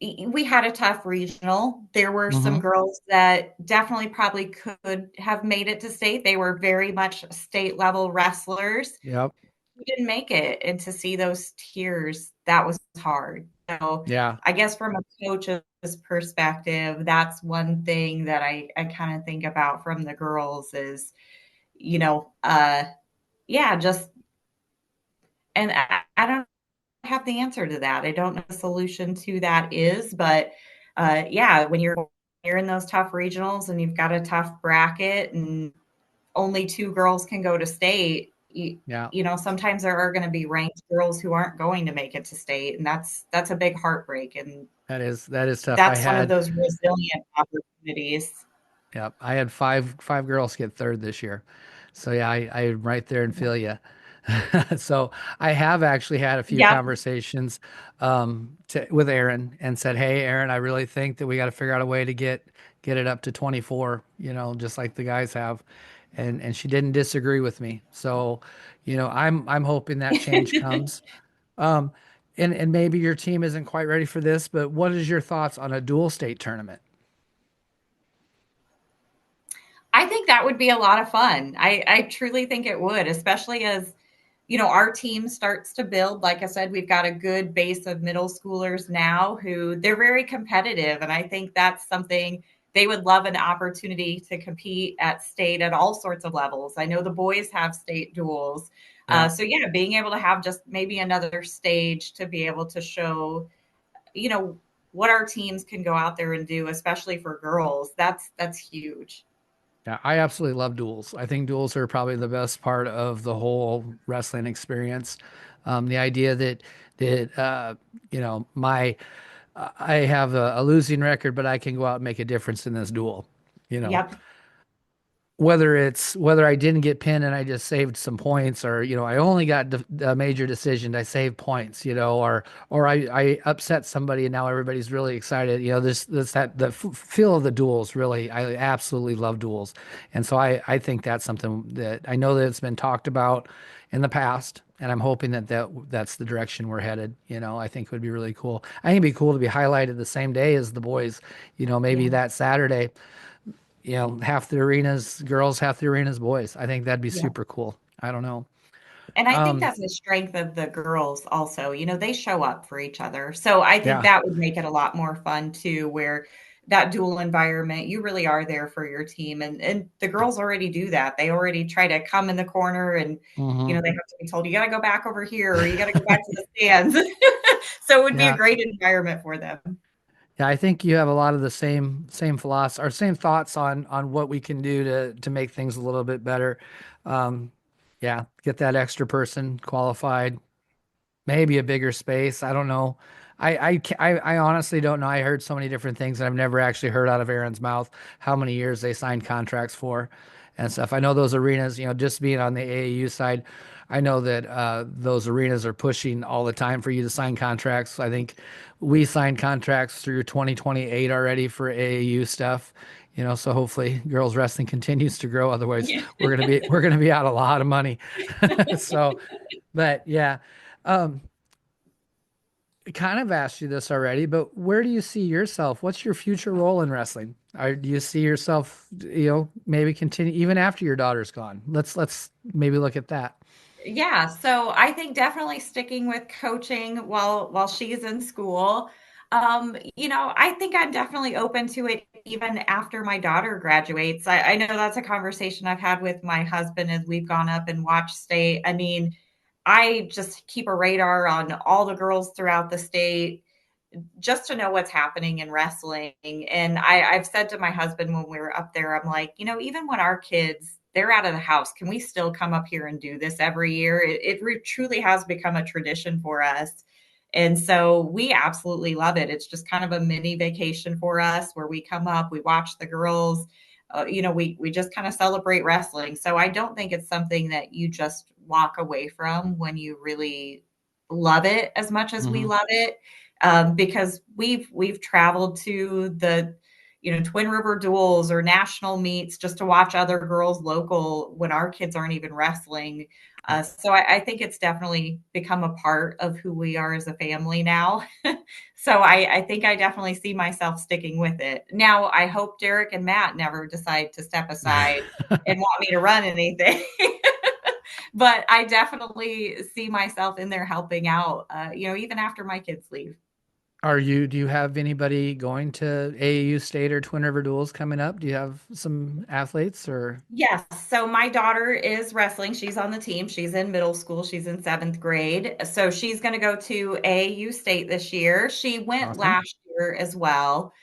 we had a tough regional. There were some Hmm. girls that definitely probably could have made it to state. They were very much state level wrestlers. Yep. We didn't make it. And to see those tears, that was hard. So Yeah. I guess from a coach's perspective, that's one thing that I kind of think about from the girls is, you know, uh, yeah, just and I don't have the answer to that. I don't know the solution to that is, but yeah, when you're in those tough regionals and you've got a tough bracket and only two girls can go to state, Yeah. sometimes there are going to be ranked girls who aren't going to make it to state, and that's a big heartbreak, and That is tough. that's one of those resilient opportunities. I had five girls get third this year. So yeah, I'm right there and feel you. So I have actually had a few Yep. conversations with Aaron and said, "Hey, Aaron, I really think that we got to figure out a way to get it up to 24, just like the guys have." And she didn't disagree with me. So, I'm hoping that change comes. Um, and maybe your team isn't quite ready for this, but what is your thoughts on a dual state tournament? I think that would be a lot of fun. I truly think it would, especially as our team starts to build. Like I said, we've got a good base of middle schoolers now who they're very competitive. And I think that's something they would love an opportunity to compete at state at all sorts of levels. I know the boys have state duels. Yeah. So yeah, being able to have just maybe another stage to be able to show, you know, what our teams can go out there and do, especially for girls, that's huge. Yeah, I absolutely love duels. I think duels are probably the best part of the whole wrestling experience. The idea that you know, my I have a losing record, but I can go out and make a difference in this duel. You know, Yep. whether I didn't get pinned and I just saved some points, or I only got a major decision, I saved points, or I upset somebody and now everybody's really excited. This that the feel of the duels really, I absolutely love duels, and so I think that's something that I know that it's been talked about in the past. And I'm hoping that's the direction we're headed. I think it would be really cool. I think it'd be cool to be highlighted the same day as the boys. Maybe Yeah. that Saturday, half the arena's girls, half the arena's boys. I think that'd be Yeah. super cool. I don't know. And I think Um, that's the strength of the girls also. They show up for each other. So I think yeah. that would make it a lot more fun too, where that dual environment, you really are there for your team. And the girls already do that. They already try to come in the corner and Hmm. they have to be told, you gotta go back over here or you gotta go back to the stands. So it would be a Yeah. great environment for them. Yeah. I think you have a lot of the same philosophy or same thoughts on what we can do to make things a little bit better. Um, yeah. Get that extra person qualified, maybe a bigger space. I don't know. I honestly don't know. I heard so many different things, and I've never actually heard out of Aaron's mouth how many years they signed contracts for and stuff. I know those arenas, just being on the AAU side, I know that those arenas are pushing all the time for you to sign contracts. I think we signed contracts through 2028 already for AAU stuff. So hopefully girls wrestling continues to grow. Otherwise, Yeah. we're gonna be out a lot of money. So, but yeah. Um, kind of asked you this already, but where do you see yourself? What's your future role in wrestling? Do you see yourself, maybe continue even after your daughter's gone? Let's maybe look at that. Yeah, so I think definitely sticking with coaching while she's in school. I think I'm definitely open to it even after my daughter graduates. I know that's a conversation I've had with my husband as we've gone up and watched state. I mean, I just keep a radar on all the girls throughout the state just to know what's happening in wrestling. And I've said to my husband when we were up there, I'm like, even when our kids they're out of the house, can we still come up here and do this every year? It truly has become a tradition for us. And so we absolutely love it. It's just kind of a mini vacation for us where we come up, we watch the girls, we just kind of celebrate wrestling. So I don't think it's something that you just walk away from when you really love it as much as we Hmm. love it, because we've traveled to the Twin River duels or national meets just to watch other girls local when our kids aren't even wrestling. Yeah. So I think it's definitely become a part of who we are as a family now. So I think I definitely see myself sticking with it. Now, I hope Derek and Matt never decide to step aside and want me to run anything. But I definitely see myself in there helping out, even after my kids leave. Do you have anybody going to AAU State or Twin River Duels coming up? Do you have some athletes or Yes. So my daughter is wrestling. She's on the team. She's in middle school. She's in seventh grade. So she's going to go to AAU State this year. She went awesome? last year as well.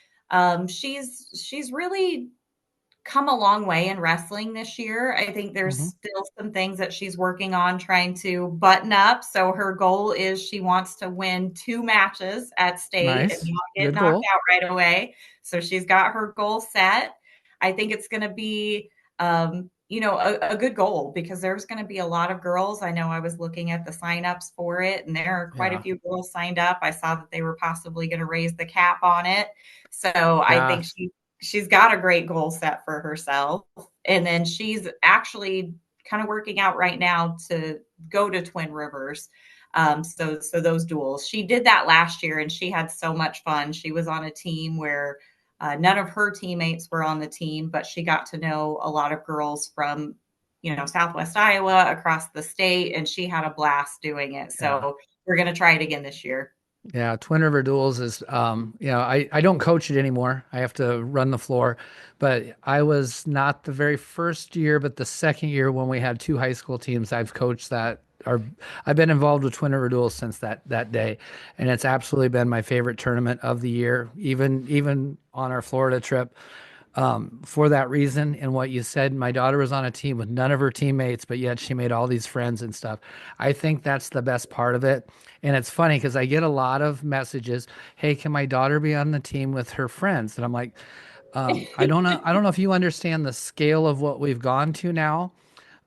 She's really come a long way in wrestling this year. I think there's Hmm. still some things that she's working on trying to button up. So her goal is she wants to win 2 matches at state and Nice. not get Good knocked goal. out right away. So she's got her goal set. I think it's going to be, a good goal because there's going to be a lot of girls. I know I was looking at the signups for it, and there are quite a Yeah. few girls signed up. I saw that they were possibly going to raise the cap on it. So I Yeah. think she's got a great goal set for herself. And then she's actually kind of working out right now to go to Twin Rivers. So those duels. She did that last year and she had so much fun. She was on a team where none of her teammates were on the team, but she got to know a lot of girls from, Southwest Iowa across the state, and she had a blast doing it. Yeah. So we're going to try it again this year. Yeah, Twin River Duels is, I don't coach it anymore. I have to run the floor, but I was not the very first year, but the second year when we had two high school teams, I've coached that, or I've been involved with Twin River Duels since that day, and it's absolutely been my favorite tournament of the year. Even on our Florida trip, for that reason and what you said, my daughter was on a team with none of her teammates, but yet she made all these friends and stuff. I think that's the best part of it. And it's funny because I get a lot of messages, hey, can my daughter be on the team with her friends? And I'm like, I don't know if you understand the scale of what we've gone to now.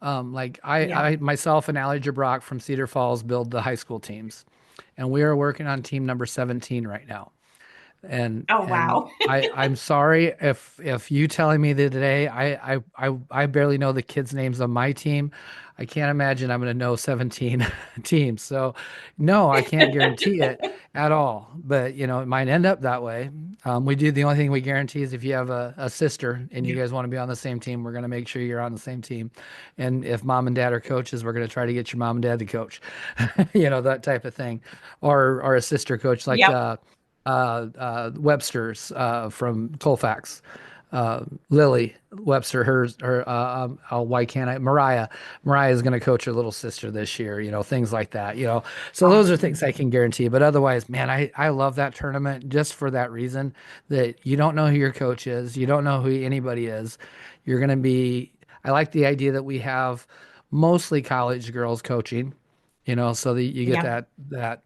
Like Yeah. I myself and Allie Jabrock from Cedar Falls build the high school teams, and we are working on team number 17 right now. Oh, And wow. I'm sorry if you telling me that today I barely know the kids' names on my team. I can't imagine I'm going to know 17 teams. So no, I can't guarantee it at all. But it might end up that way. We do the only thing we guarantee is if you have a sister and you Yeah. guys want to be on the same team, we're going to make sure you're on the same team. And if mom and dad are coaches, we're going to try to get your mom and dad to coach. That type of thing, or a sister coach like Yep. Webster's from Colfax. Lily Webster, why can't I? Mariah is going to coach her little sister this year, things like that, So those are Awesome. things I can guarantee. But otherwise, man, I love that tournament just for that reason that you don't know who your coach is. You don't know who anybody is. You're going to be, I like the idea that we have mostly college girls coaching, so that you get Yeah. that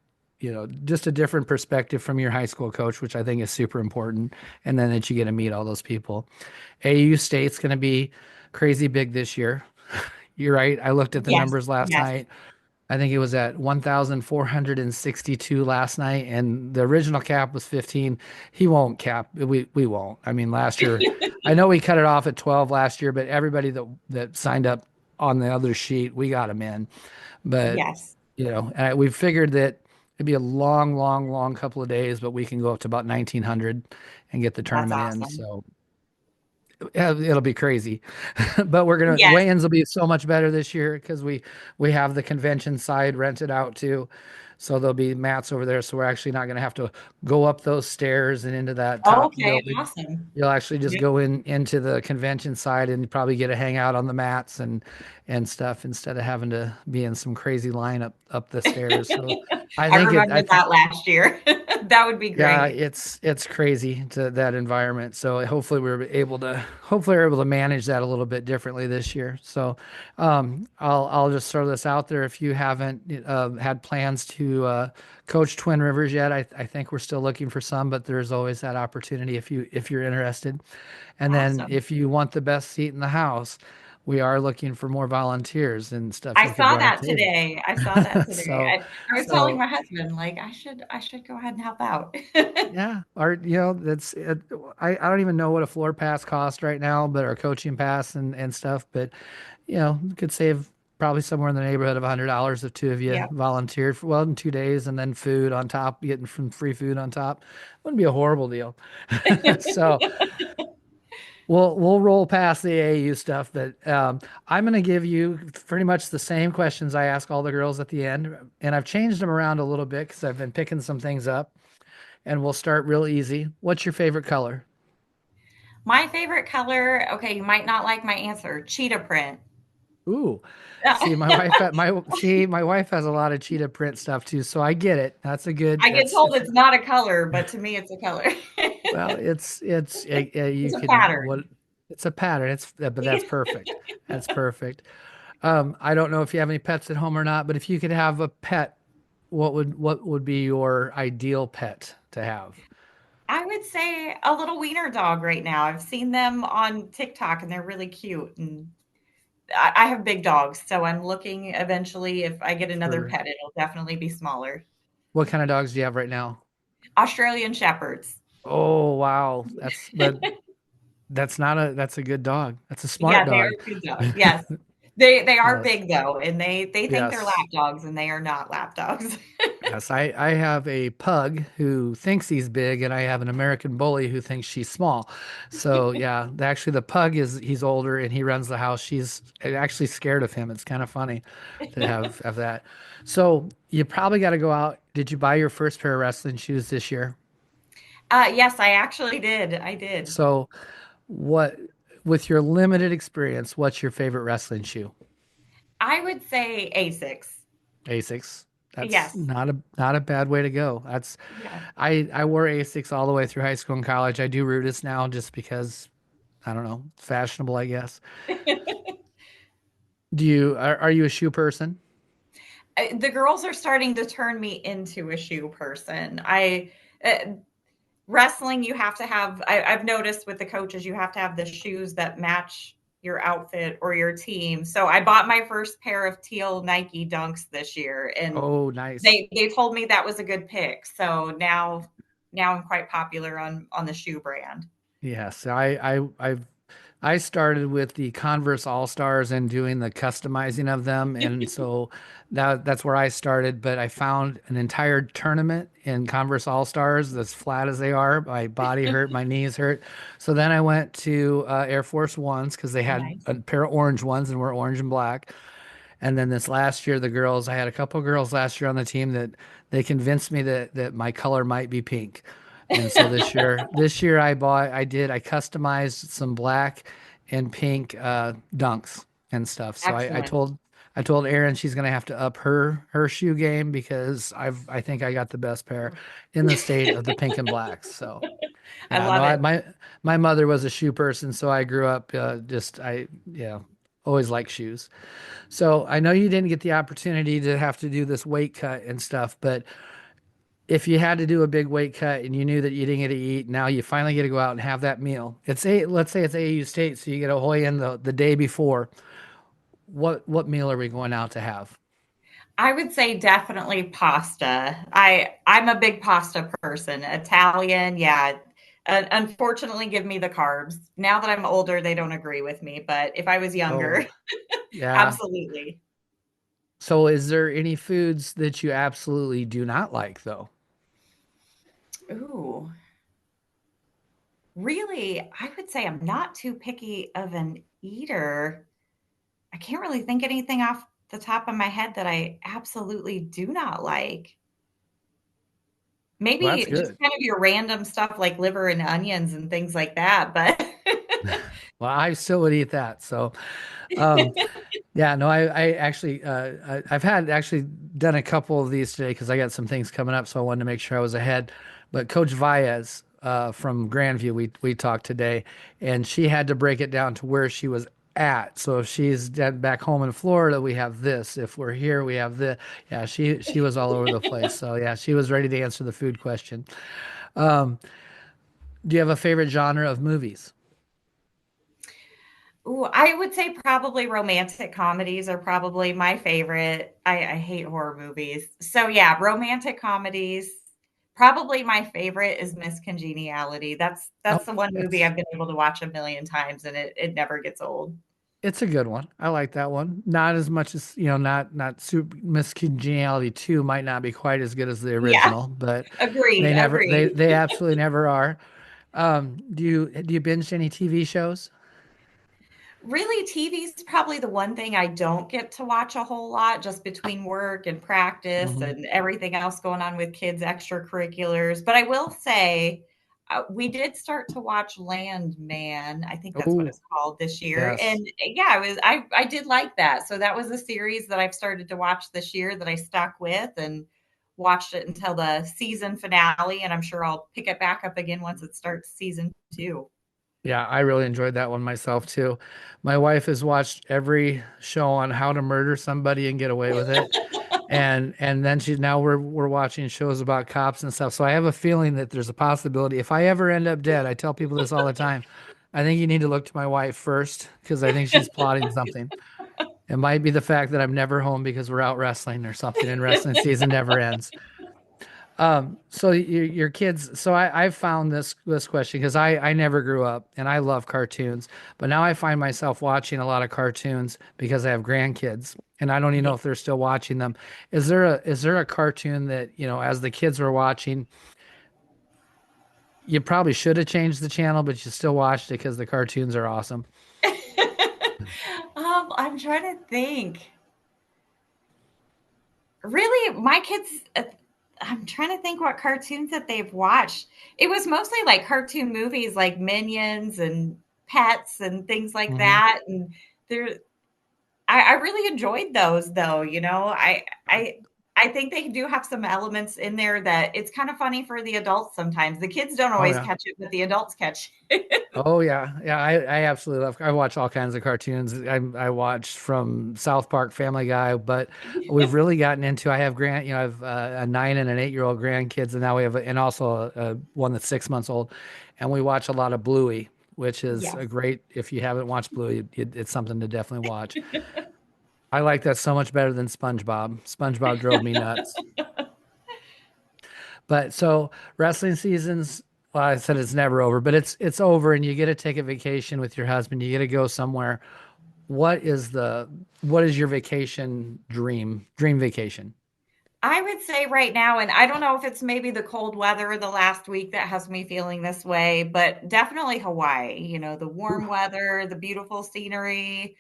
just a different perspective from your high school coach, which I think is super important. And then that you get to meet all those people. AU State's going to be crazy big this year. You're right. I looked at the Yes. numbers last Yes. night. I think it was at 1,462 last night, and the original cap was 15. He won't cap. We won't. I mean, last year, I know we cut it off at 12 last year, but everybody that signed up on the other sheet, we got them in. But Yes. we figured that it'd be a long, long, long couple of days, but we can go up to about 1,900 and get the That's tournament in. awesome. So yeah, it'll be crazy. But Yes. weigh-ins will be so much better this year because we have the convention side rented out too. So there'll be mats over there. So we're actually not going to have to go up those stairs and into that top Okay. building. Awesome. You'll actually just Yep. go into the convention side and probably get a hangout on the mats and stuff instead of having to be in some crazy line up the stairs. So I I remember think that last year. That would be yeah, great. it's crazy to that environment. So hopefully we're able to manage that a little bit differently this year. So I'll just throw this out there. If you haven't had plans to coach Twin Rivers yet, I think we're still looking for some, but there's always that opportunity if you're interested. And then Awesome. if you want the best seat in the house, we are looking for more volunteers and stuff I you could saw run a that table. today. I saw that today. So I was telling so my husband, like, I should go ahead and help out. Yeah, our that's it. I don't even know what a floor pass costs right now, but our coaching pass and stuff. But you could save probably somewhere in the neighborhood of $100 if two of you Yeah. volunteered for in 2 days, and then food on top, getting some free food on top. Wouldn't be a horrible deal. So we'll roll past the AAU stuff, but I'm gonna give you pretty much the same questions I ask all the girls at the end, and I've changed them around a little bit because I've been picking some things up. And we'll start real easy. What's your favorite color? My favorite color, okay, you might not like my answer, cheetah print. Ooh, my wife has a lot of cheetah print stuff too, so I get it. That's a good. I get That's told it's it's not a color, but to me, it's a color. well, you It's a can what pattern. it's a pattern. But that's perfect. That's perfect. I don't know if you have any pets at home or not, but if you could have a pet, what would be your ideal pet to have? I would say a little wiener dog right now. I've seen them on TikTok and they're really cute. And I have big dogs, so I'm looking eventually if I get another For pet, it'll definitely be smaller. what kind of dogs do you have right now? Australian Shepherds. Oh wow, that's a good dog. That's a smart Yeah, they are dog. good dogs. Yes. They are Yes. big though, and they think they're lap Yes. dogs, and they are not lap dogs. Yes, I have a pug who thinks he's big, and I have an American bully who thinks she's small. So yeah, actually the pug he's older and he runs the house. She's actually scared of him. It's kind of funny to have that. So you probably got to go out. Did you buy your first pair of wrestling shoes this year? Yes, I actually did. I did. So what, with your limited experience, what's your favorite wrestling shoe? I would say Asics. Asics. That's Yes. not a bad way to go. That's Yeah. I wore Asics all the way through high school and college. I do Rudis now just because I don't know, fashionable, I guess. Are you a shoe person? The girls are starting to turn me into a shoe person. Uh, Wrestling, you have to have, I've noticed with the coaches, you have to have the shoes that match your outfit or your team. So I bought my first pair of teal Nike Dunks this year, and Oh, nice. they told me that was a good pick. So now I'm quite popular on the shoe brand. Yes, I started with the Converse All Stars and doing the customizing of them, and so that's where I started. But I found an entire tournament in Converse All Stars, as flat as they are. My body hurt, my knees hurt. So then I went to Air Force Ones because they Oh, had nice. a pair of orange ones and were orange and black. And then this last year, the girls, I had a couple of girls last year on the team that they convinced me that my color might be pink. And so this year I customized some black and pink dunks and stuff. So Excellent. I told Erin she's gonna have to up her shoe game because I think I got the best pair in the state of the pink and blacks. So I yeah, no, love it. my mother was a shoe person, so I grew up just I yeah always liked shoes. So I know you didn't get the opportunity to have to do this weight cut and stuff, but if you had to do a big weight cut and you knew that you didn't get to eat, now you finally get to go out and have that meal. Let's say it's AU State, so you get a Hoy in the day before. What meal are we going out to have? I would say definitely pasta. I'm a big pasta person. Italian, yeah. Unfortunately, give me the carbs. Now that I'm older, they don't agree with me, but if I was younger, Oh, yeah. absolutely. So is there any foods that you absolutely do not like though? Ooh, really, I would say I'm not too picky of an eater. I can't really think anything off the top of my head that I absolutely do not like. Well, that's Maybe just good. kind of your random stuff like liver and onions and things like that, but Well, I still would eat that. So, um, yeah, no, I actually, I've had actually done a couple of these today because I got some things coming up, so I wanted to make sure I was ahead. But Coach Vaez, from Grandview, we talked today, and she had to break it down to where she was at. So if she's dead back home in Florida, we have this. If we're here, we have this. Yeah, she was all over the place. So yeah, she was ready to answer the food question. Um, do you have a favorite genre of movies? ooh, I would say probably romantic comedies are probably my favorite. I hate horror movies. So yeah, romantic comedies. Probably my favorite is Miss Congeniality. Oh, That's the one movie it's I've been able to watch a million times and it never gets old. It's a good one. I like that one. Not as much as, not super Miss Congeniality 2 might not be quite as good as the Yeah, original, but agreed, agreed. they absolutely never are. Do you binge any TV shows? Really, TV's probably the one thing I don't get to watch a whole lot just between work and practice Hmm. and everything else going on with kids' extracurriculars. But I will say, we did start to watch Landman. I think that's what Oh, it's called this year. yes. And yeah, I did like that. So that was a series that I've started to watch this year that I stuck with and watched it until the season finale. And I'm sure I'll pick it back up again once it starts season two. Yeah, I really enjoyed that one myself too. My wife has watched every show on how to murder somebody and get away with it. And then now we're watching shows about cops and stuff. So I have a feeling that there's a possibility if I ever end up dead, I tell people this all the time. I think you need to look to my wife first because I think she's plotting something. It might be the fact that I'm never home because we're out wrestling or something and wrestling season never ends. So your kids, so I've found this question because I never grew up and I love cartoons, but now I find myself watching a lot of cartoons because I have grandkids and I don't even Yeah. know if they're still watching them. Is there a cartoon that, as the kids were watching, you probably should have changed the channel, but you still watched it because the cartoons are awesome? I'm trying to think. Really, my kids, I'm trying to think what cartoons that they've watched. It was mostly like cartoon movies like Minions and Pets and things like Hmm. that. And there, I really enjoyed those though. I think they do have some elements in there that it's kind of funny for the adults sometimes. The kids don't Oh always yeah. catch it, but the adults catch it. Oh yeah, yeah. I absolutely love. I watch all kinds of cartoons. I watched from South Park, Family Guy, but we've really gotten into. I have I have a 9 and an 8-year-old grandkids, and now we have and also a one that's 6 months old, and we watch a lot of Bluey, which is a Yes. great. If you haven't watched Bluey, it's something to definitely watch. I like that so much better than SpongeBob. SpongeBob drove me nuts. But so wrestling seasons, well, I said it's never over, but it's over, and you get to take a vacation with your husband. You get to go somewhere. What is the what is your vacation dream vacation? I would say right now, and I don't know if it's maybe the cold weather the last week that has me feeling this way, but definitely Hawaii. The Ooh, warm weather, the beautiful scenery,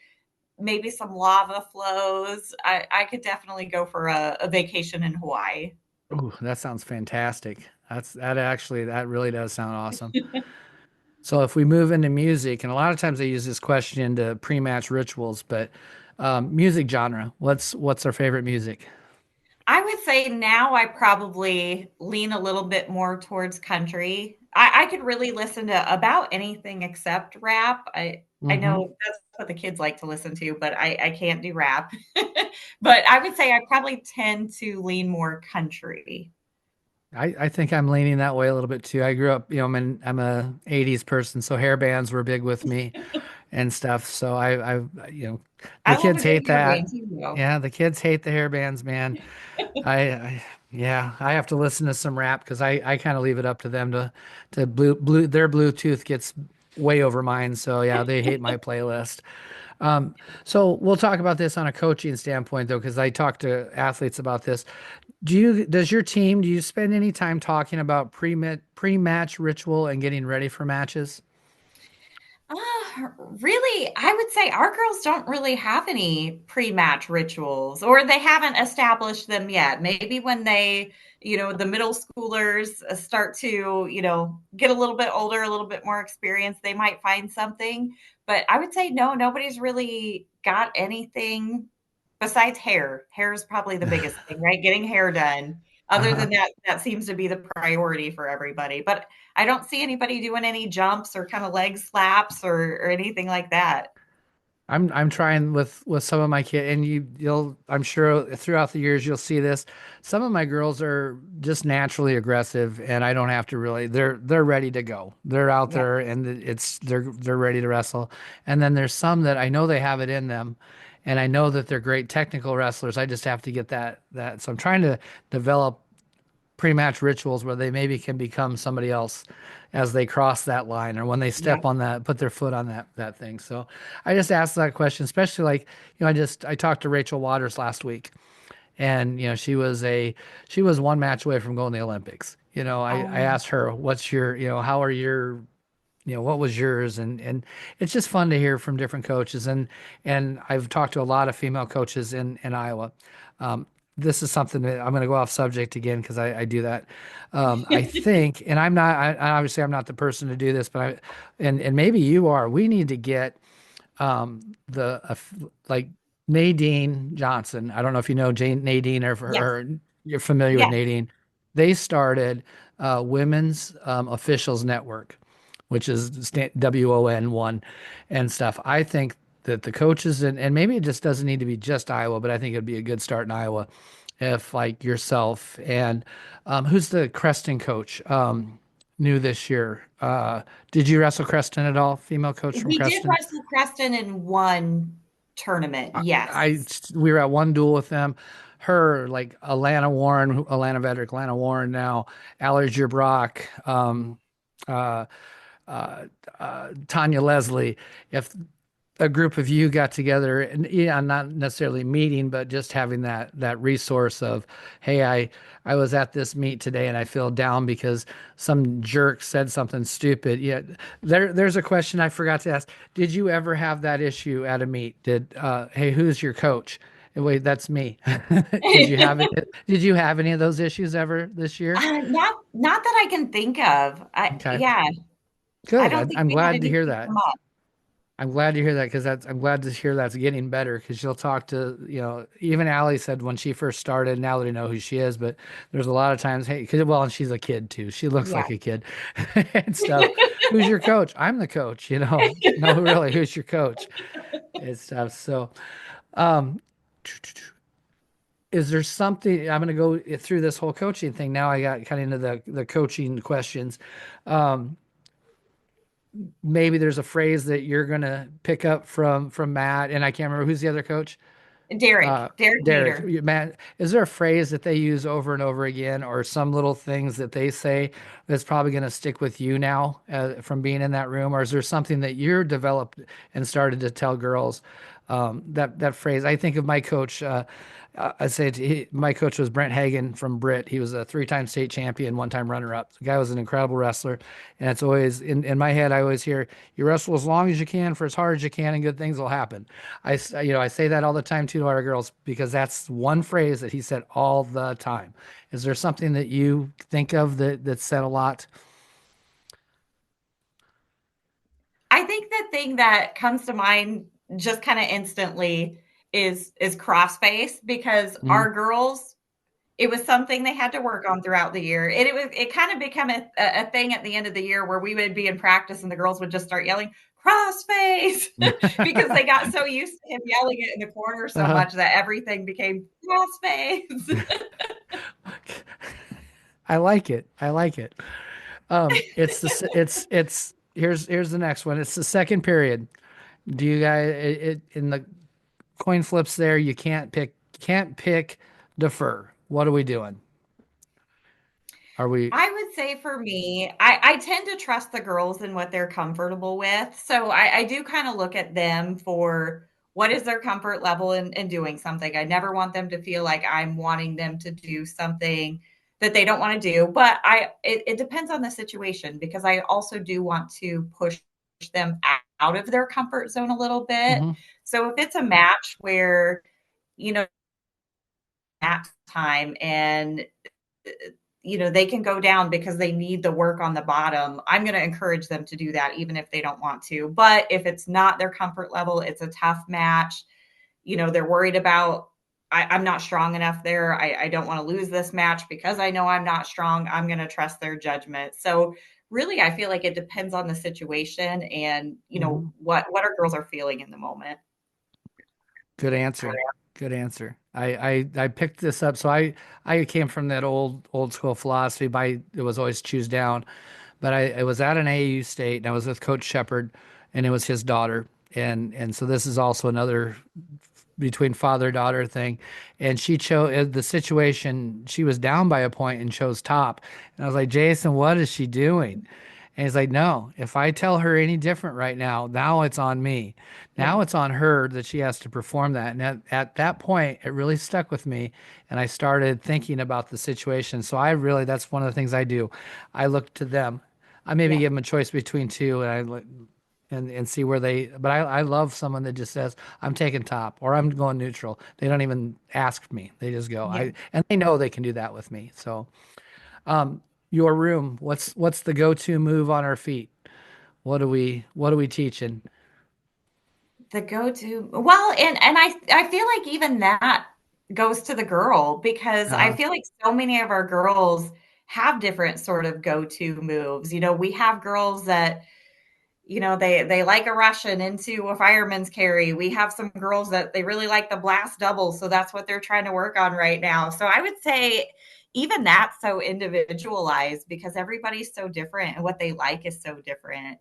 maybe some lava flows. I could definitely go for a vacation in Hawaii. ooh, that sounds fantastic. That really does sound awesome. So if we move into music, and a lot of times I use this question into pre-match rituals, but music genre, what's our favorite music? I would say now I probably lean a little bit more towards country. I could really listen to about anything except rap. I Hmm. know that's what the kids like to listen to, but I can't do rap. But I would say I probably tend to lean more country. I think I'm leaning that way a little bit too. I grew up, I'm a 80s person, so hair bands were big with me and stuff. So you know, the I love kids a good hate hair that. band too, though. Yeah, the kids hate the hair bands, man. Yeah, I have to listen to some rap because I kind of leave it up to them to their Bluetooth gets way over mine. So yeah, they hate my playlist. So we'll talk about this on a coaching standpoint though, because I talk to athletes about this. Does your team, do you spend any time talking about pre-match ritual and getting ready for matches? Really, I would say our girls don't really have any pre-match rituals, or they haven't established them yet. Maybe when the middle schoolers start to, get a little bit older, a little bit more experience, they might find something. But I would say no, nobody's really got anything besides hair. Hair is probably the biggest thing, right? Getting hair done. Other Uh-huh. than that, that seems to be the priority for everybody. But I don't see anybody doing any jumps or kind of leg slaps or anything like that. I'm trying with some of my kids, and you'll I'm sure throughout the years you'll see this. Some of my girls are just naturally aggressive, and I don't have to really. They're ready to go. They're out Yeah. there, and they're ready to wrestle. And then there's some that I know they have it in them, and I know that they're great technical wrestlers. I just have to get that. So I'm trying to develop pre-match rituals where they maybe can become somebody else as they cross that line or when they Yeah. step on that, put their foot on that thing. So I just asked that question, especially like, I talked to Rachel Waters last week and she was one match away from going to the Olympics. I Um, asked her, what's your, how are your what was yours? And it's just fun to hear from different coaches. And I've talked to a lot of female coaches in Iowa. Um, this is something that I'm going to go off subject again because I do that. I think, and obviously I'm not the person to do this, but and maybe you are. We need to get like Nadine Johnson. I don't know if you know Jane Nadine yes. or you're familiar with Yes. Nadine. They started Women's Officials Network, which is WON1 and stuff. I think that the coaches and maybe it just doesn't need to be just Iowa, but I think it'd be a good start in Iowa if like yourself and who's the Creston coach new this year. Did you wrestle Creston at all? Female coach from We did Creston? wrestle Creston in one tournament. I Yes. we were at one duel with them. her, like Alana Warren, Alana Vedrick, Alana Warren now, Allergy Brock, uh, uh, Tanya Leslie, if a group of you got together and yeah, not necessarily meeting, but just having that resource of, hey, I was at this meet today and I feel down because some jerk said something stupid. Yeah, there's a question I forgot to ask. Did you ever have that issue at a meet? Hey, who's your coach? Wait, that's me. Did you have any of those issues ever this year? Not that I can think of. Okay, Yeah, I good. don't think I'm we had glad to hear anything that. come up. I'm glad to hear that because I'm glad to hear that's getting better because she'll talk to, even Allie said when she first started, now that I know who she is, but there's a lot of times, hey, well, and she's a kid too. She looks Yeah. like a kid and stuff. Who's your coach? I'm the coach, No, really, who's your coach? And stuff. So, um, is there something I'm going to go through this whole coaching thing? Now I got kind of into the coaching questions. Um, Maybe there's a phrase that you're going to pick up from Matt, and I can't remember who's the other coach. Derek Derek, Nader. Matt, is there a phrase that they use over and over again, or some little things that they say that's probably going to stick with you now from being in that room, or is there something that you're developed and started to tell girls that phrase? I think of my coach. I say my coach was Brent Hagan from Brit. He was a three-time state champion, one-time runner-up. The guy was an incredible wrestler, and it's always in my head. I always hear, "You wrestle as long as you can for as hard as you can, and good things will happen." I say that all the time too to our girls because that's one phrase that he said all the time. Is there something that you think of that said a lot? I think the thing that comes to mind just kind of instantly is crossface because Mm-hmm. our girls, it was something they had to work on throughout the year. And it kind of became a thing at the end of the year where we would be in practice and the girls would just start yelling crossface because they got so used to him yelling it in the corner so uh, much that everything became crossface. I like it. I like it. It's here's the next one. It's the second period. Do you guys in the coin flips there? You can't pick defer. What are we doing? Are we? I would say for me, I tend to trust the girls and what they're comfortable with. So I do kind of look at them for what is their comfort level in doing something. I never want them to feel like I'm wanting them to do something that they don't want to do. But it depends on the situation because I also do want to push them out of their comfort zone a little bit. Mm-hmm, So if it's a match where, you know, nap time and they can go down because they need the work on the bottom. I'm going to encourage them to do that even if they don't want to. But if it's not their comfort level, it's a tough match. They're worried about I'm not strong enough there. I don't want to lose this match because I know I'm not strong. I'm going to trust their judgment. So really, I feel like it depends on the situation and mm-hmm. what our girls are feeling in the moment. Good answer. Good answer. I picked this up. So I came from that old school philosophy. It was always choose down, but I was at an AAU state and I was with Coach Shepard, and it was his daughter, and so this is also another between father daughter thing, and she chose the situation. She was down by a point and chose top, and I was like, Jason, what is she doing? And he's like, no, if I tell her any different right now it's on me. Yeah. Now it's on her that she has to perform that. And at that point, it really stuck with me. And I started thinking about the situation. So that's one of the things I do. I look to them. I maybe Yeah. give them a choice between two and see where but I love someone that just says, I'm taking top or I'm going neutral. They don't even ask me. They just go. Yeah. And they know they can do that with me. So, your room, what's the go-to move on our feet? What are we teaching? The go-to, well, and I feel like even that goes to the girl because I Uh-huh. feel like so many of our girls have different sort of go-to moves. We have girls that, they like a Russian into a fireman's carry. We have some girls that they really like the blast double, so that's what they're trying to work on right now. So I would say even that's so individualized because everybody's so different and what they like is so different.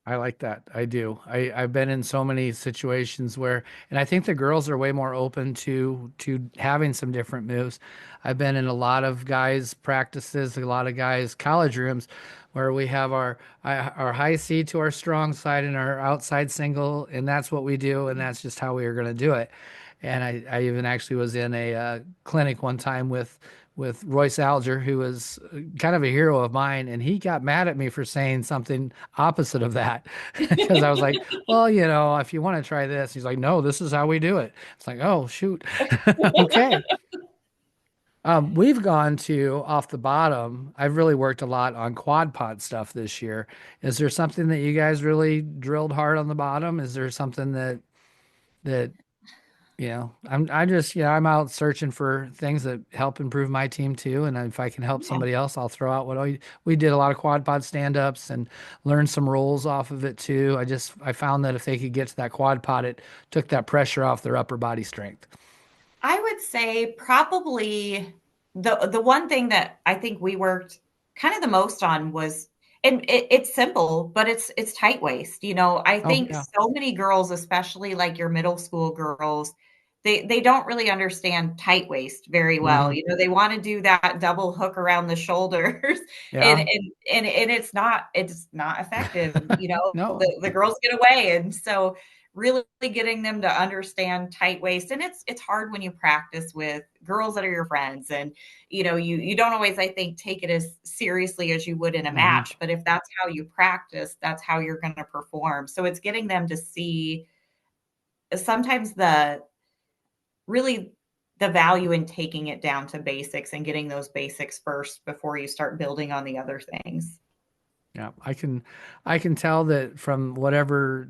I like that. I do. I've been in so many situations where, and I think the girls are way more open to having some different moves. I've been in a lot of guys' practices, a lot of guys' college rooms, where we have our high C to our strong side and our outside single, and that's what we do, and that's just how we are going to do it. And I even actually was in a clinic one time with Royce Alger, who was kind of a hero of mine, and he got mad at me for saying something opposite of that because I was like, well, if you want to try this, he's like, no, this is how we do it. It's like, oh, shoot. Okay. We've gone to off the bottom. I've really worked a lot on quad pod stuff this year. Is there something that you guys really drilled hard on the bottom? Is there something that I'm just, I'm out searching for things that help improve my team too. And if I can help Yeah. somebody else, I'll throw out we did a lot of quad pod stand-ups and learned some rolls off of it too. I found that if they could get to that quad pod, it took that pressure off their upper body strength. I would say probably the one thing that I think we worked kind of the most on was, and it's simple, but it's tight waist. I Oh think yeah. so many girls, especially like your middle school girls, they don't really understand tight waist very well. Hmm. They want to do that double hook around the shoulders, and Yeah. and and it's not effective. No. The girls get away, and so really getting them to understand tight waist. And it's hard when you practice with girls that are your friends, and you don't always, I think, take it as seriously as you would in a Hmm. match, but if that's how you practice, that's how you're going to perform. So it's getting them to see sometimes really the value in taking it down to basics and getting those basics first before you start building on the other things. Yeah, I can tell that from whatever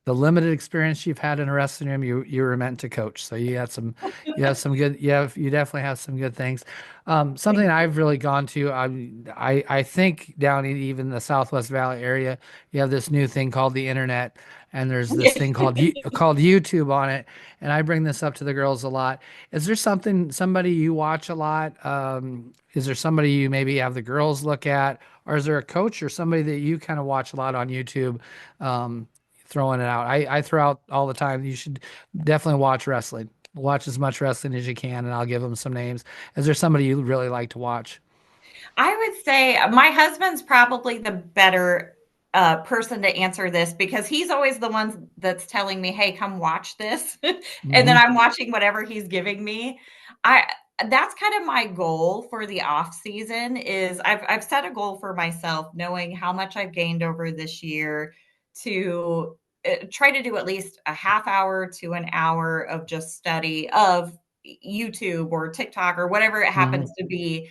the limited experience you've had in a wrestling room, you were meant to coach. So you have some good you definitely have some good things. Something Thank you. I've really gone to, I think down in even the Southwest Valley area, you have this new thing called the internet, and there's this thing called YouTube on it. And I bring this up to the girls a lot. Is there somebody you watch a lot? Is there somebody you maybe have the girls look at? Or is there a coach or somebody that you kind of watch a lot on YouTube, throwing it out? I throw out all the time. You should definitely watch wrestling. Watch as much wrestling as you can, and I'll give them some names. Is there somebody you really like to watch? I would say my husband's probably the better person to answer this because he's always the one that's telling me, "Hey, come watch this," and then Hmm. I'm watching whatever he's giving me. I That's kind of my goal for the off season. Is I've set a goal for myself, knowing how much I've gained over this year, to try to do at least a half hour to an hour of just study of YouTube or TikTok or whatever it Hmm. happens to be,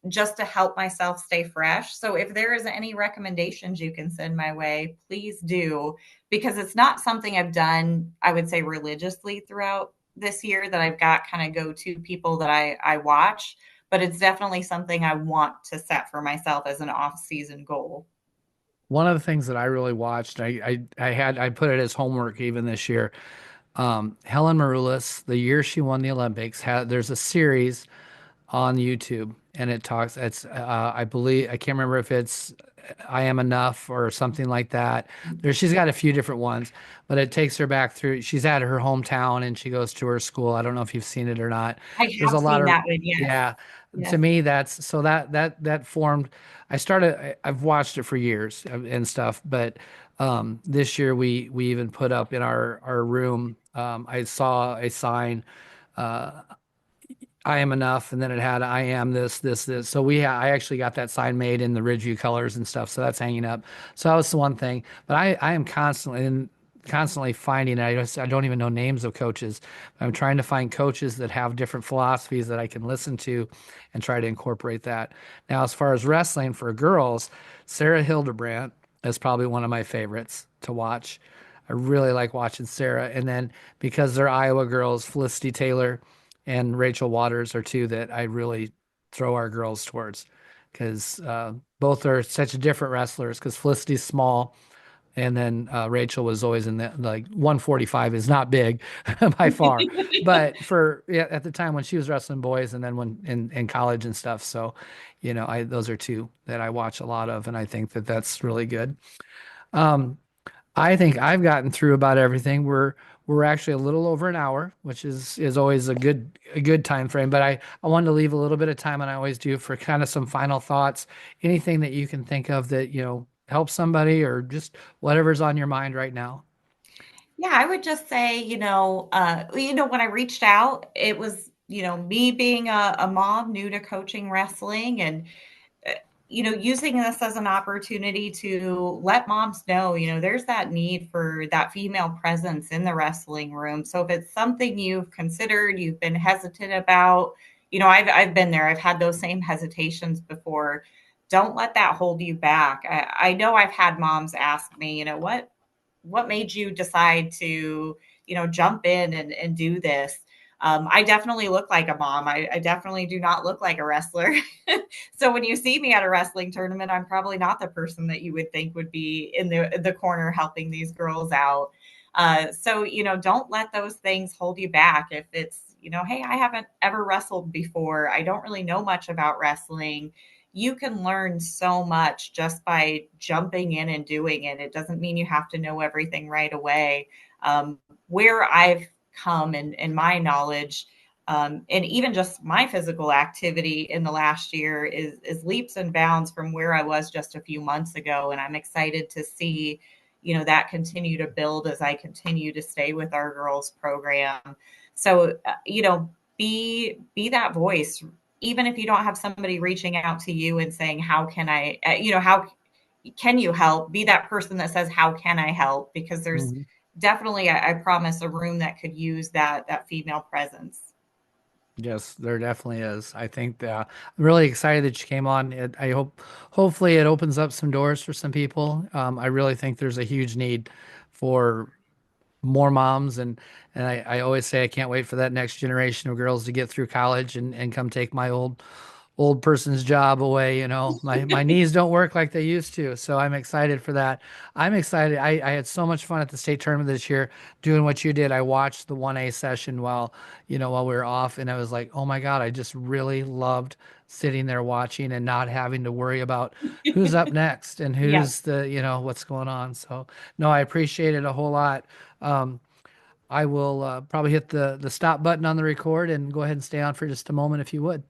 just to help myself stay fresh. So if there is any recommendations you can send my way, please do, because it's not something I've done, I would say, religiously throughout this year, that I've got kind of go to people that I watch, but it's definitely something I want to set for myself as an off season goal. One of the things that I really watched, I put it as homework even this year. Helen Maroulis, the year she won the Olympics, there's a series on YouTube, and it's I believe I can't remember if it's I Am Enough or something like that. She's got a few different ones, but it takes her back through. She's at her hometown and she goes to her school. I don't know if you've seen it or not. I There's have a lot seen of that one. Yes. yeah. To Yes. me, that's so that formed. I've watched it for years and stuff, but this year we even put up in our room. I saw a sign. Uh, I am enough, and then it had I am this. So I actually got that sign made in the Ridgeview colors and stuff. So that's hanging up. So that was the one thing. But I am constantly finding. I don't even know names of coaches. I'm trying to find coaches that have different philosophies that I can listen to, and try to incorporate that. Now, as far as wrestling for girls, Sarah Hildebrandt is probably one of my favorites to watch. I really like watching Sarah, and then because they're Iowa girls, Felicity Taylor and Rachel Waters are two that I really throw our girls towards because both are such different wrestlers. Because Felicity's small, and then Rachel was always in the like 145 is not big by far, but for yeah, at the time when she was wrestling boys, and then when in college and stuff. So, I those are two that I watch a lot of, and I think that that's really good. I think I've gotten through about everything. We're actually a little over an hour, which is always a good time frame. But I wanted to leave a little bit of time, and I always do for kind of some final thoughts. Anything that you can think of that, helps somebody or just whatever's on your mind right now. Yeah, I would just say, when I reached out, it was, me being a mom new to coaching wrestling and uh, using this as an opportunity to let moms know, there's that need for that female presence in the wrestling room. So if it's something you've considered, you've been hesitant about, I've been there. I've had those same hesitations before. Don't let that hold you back. I know I've had moms ask me, what made you decide to, jump in and do this? I definitely look like a mom. I definitely do not look like a wrestler. So when you see me at a wrestling tournament, I'm probably not the person that you would think would be in the corner helping these girls out. So don't let those things hold you back. If it's hey, I haven't ever wrestled before. I don't really know much about wrestling. You can learn so much just by jumping in and doing it. It doesn't mean you have to know everything right away. Um, where I've come and my knowledge, and even just my physical activity in the last year is leaps and bounds from where I was just a few months ago. And I'm excited to see, that continue to build as I continue to stay with our girls program. So, be that voice, even if you don't have somebody reaching out to you and saying, how can I, how can you help? Be that person that says, how can I help? Because there's Mhm. definitely, I promise, a room that could use that female presence. Yes, there definitely is. I think I'm really excited that you came on. Hopefully, it opens up some doors for some people. I really think there's a huge need for more moms and I always say I can't wait for that next generation of girls to get through college and come take my old person's job away. My knees don't work like they used to, so I'm excited for that. I'm excited. I had so much fun at the state tournament this year doing what you did. I watched the 1A session while we were off, and I was like, oh my God, I just really loved sitting there watching and not having to worry about who's up next and Yeah. who's what's going on. So no, I appreciate it a whole lot. Um, I will probably hit the stop button on the record and go ahead and stay on for just a moment if you would.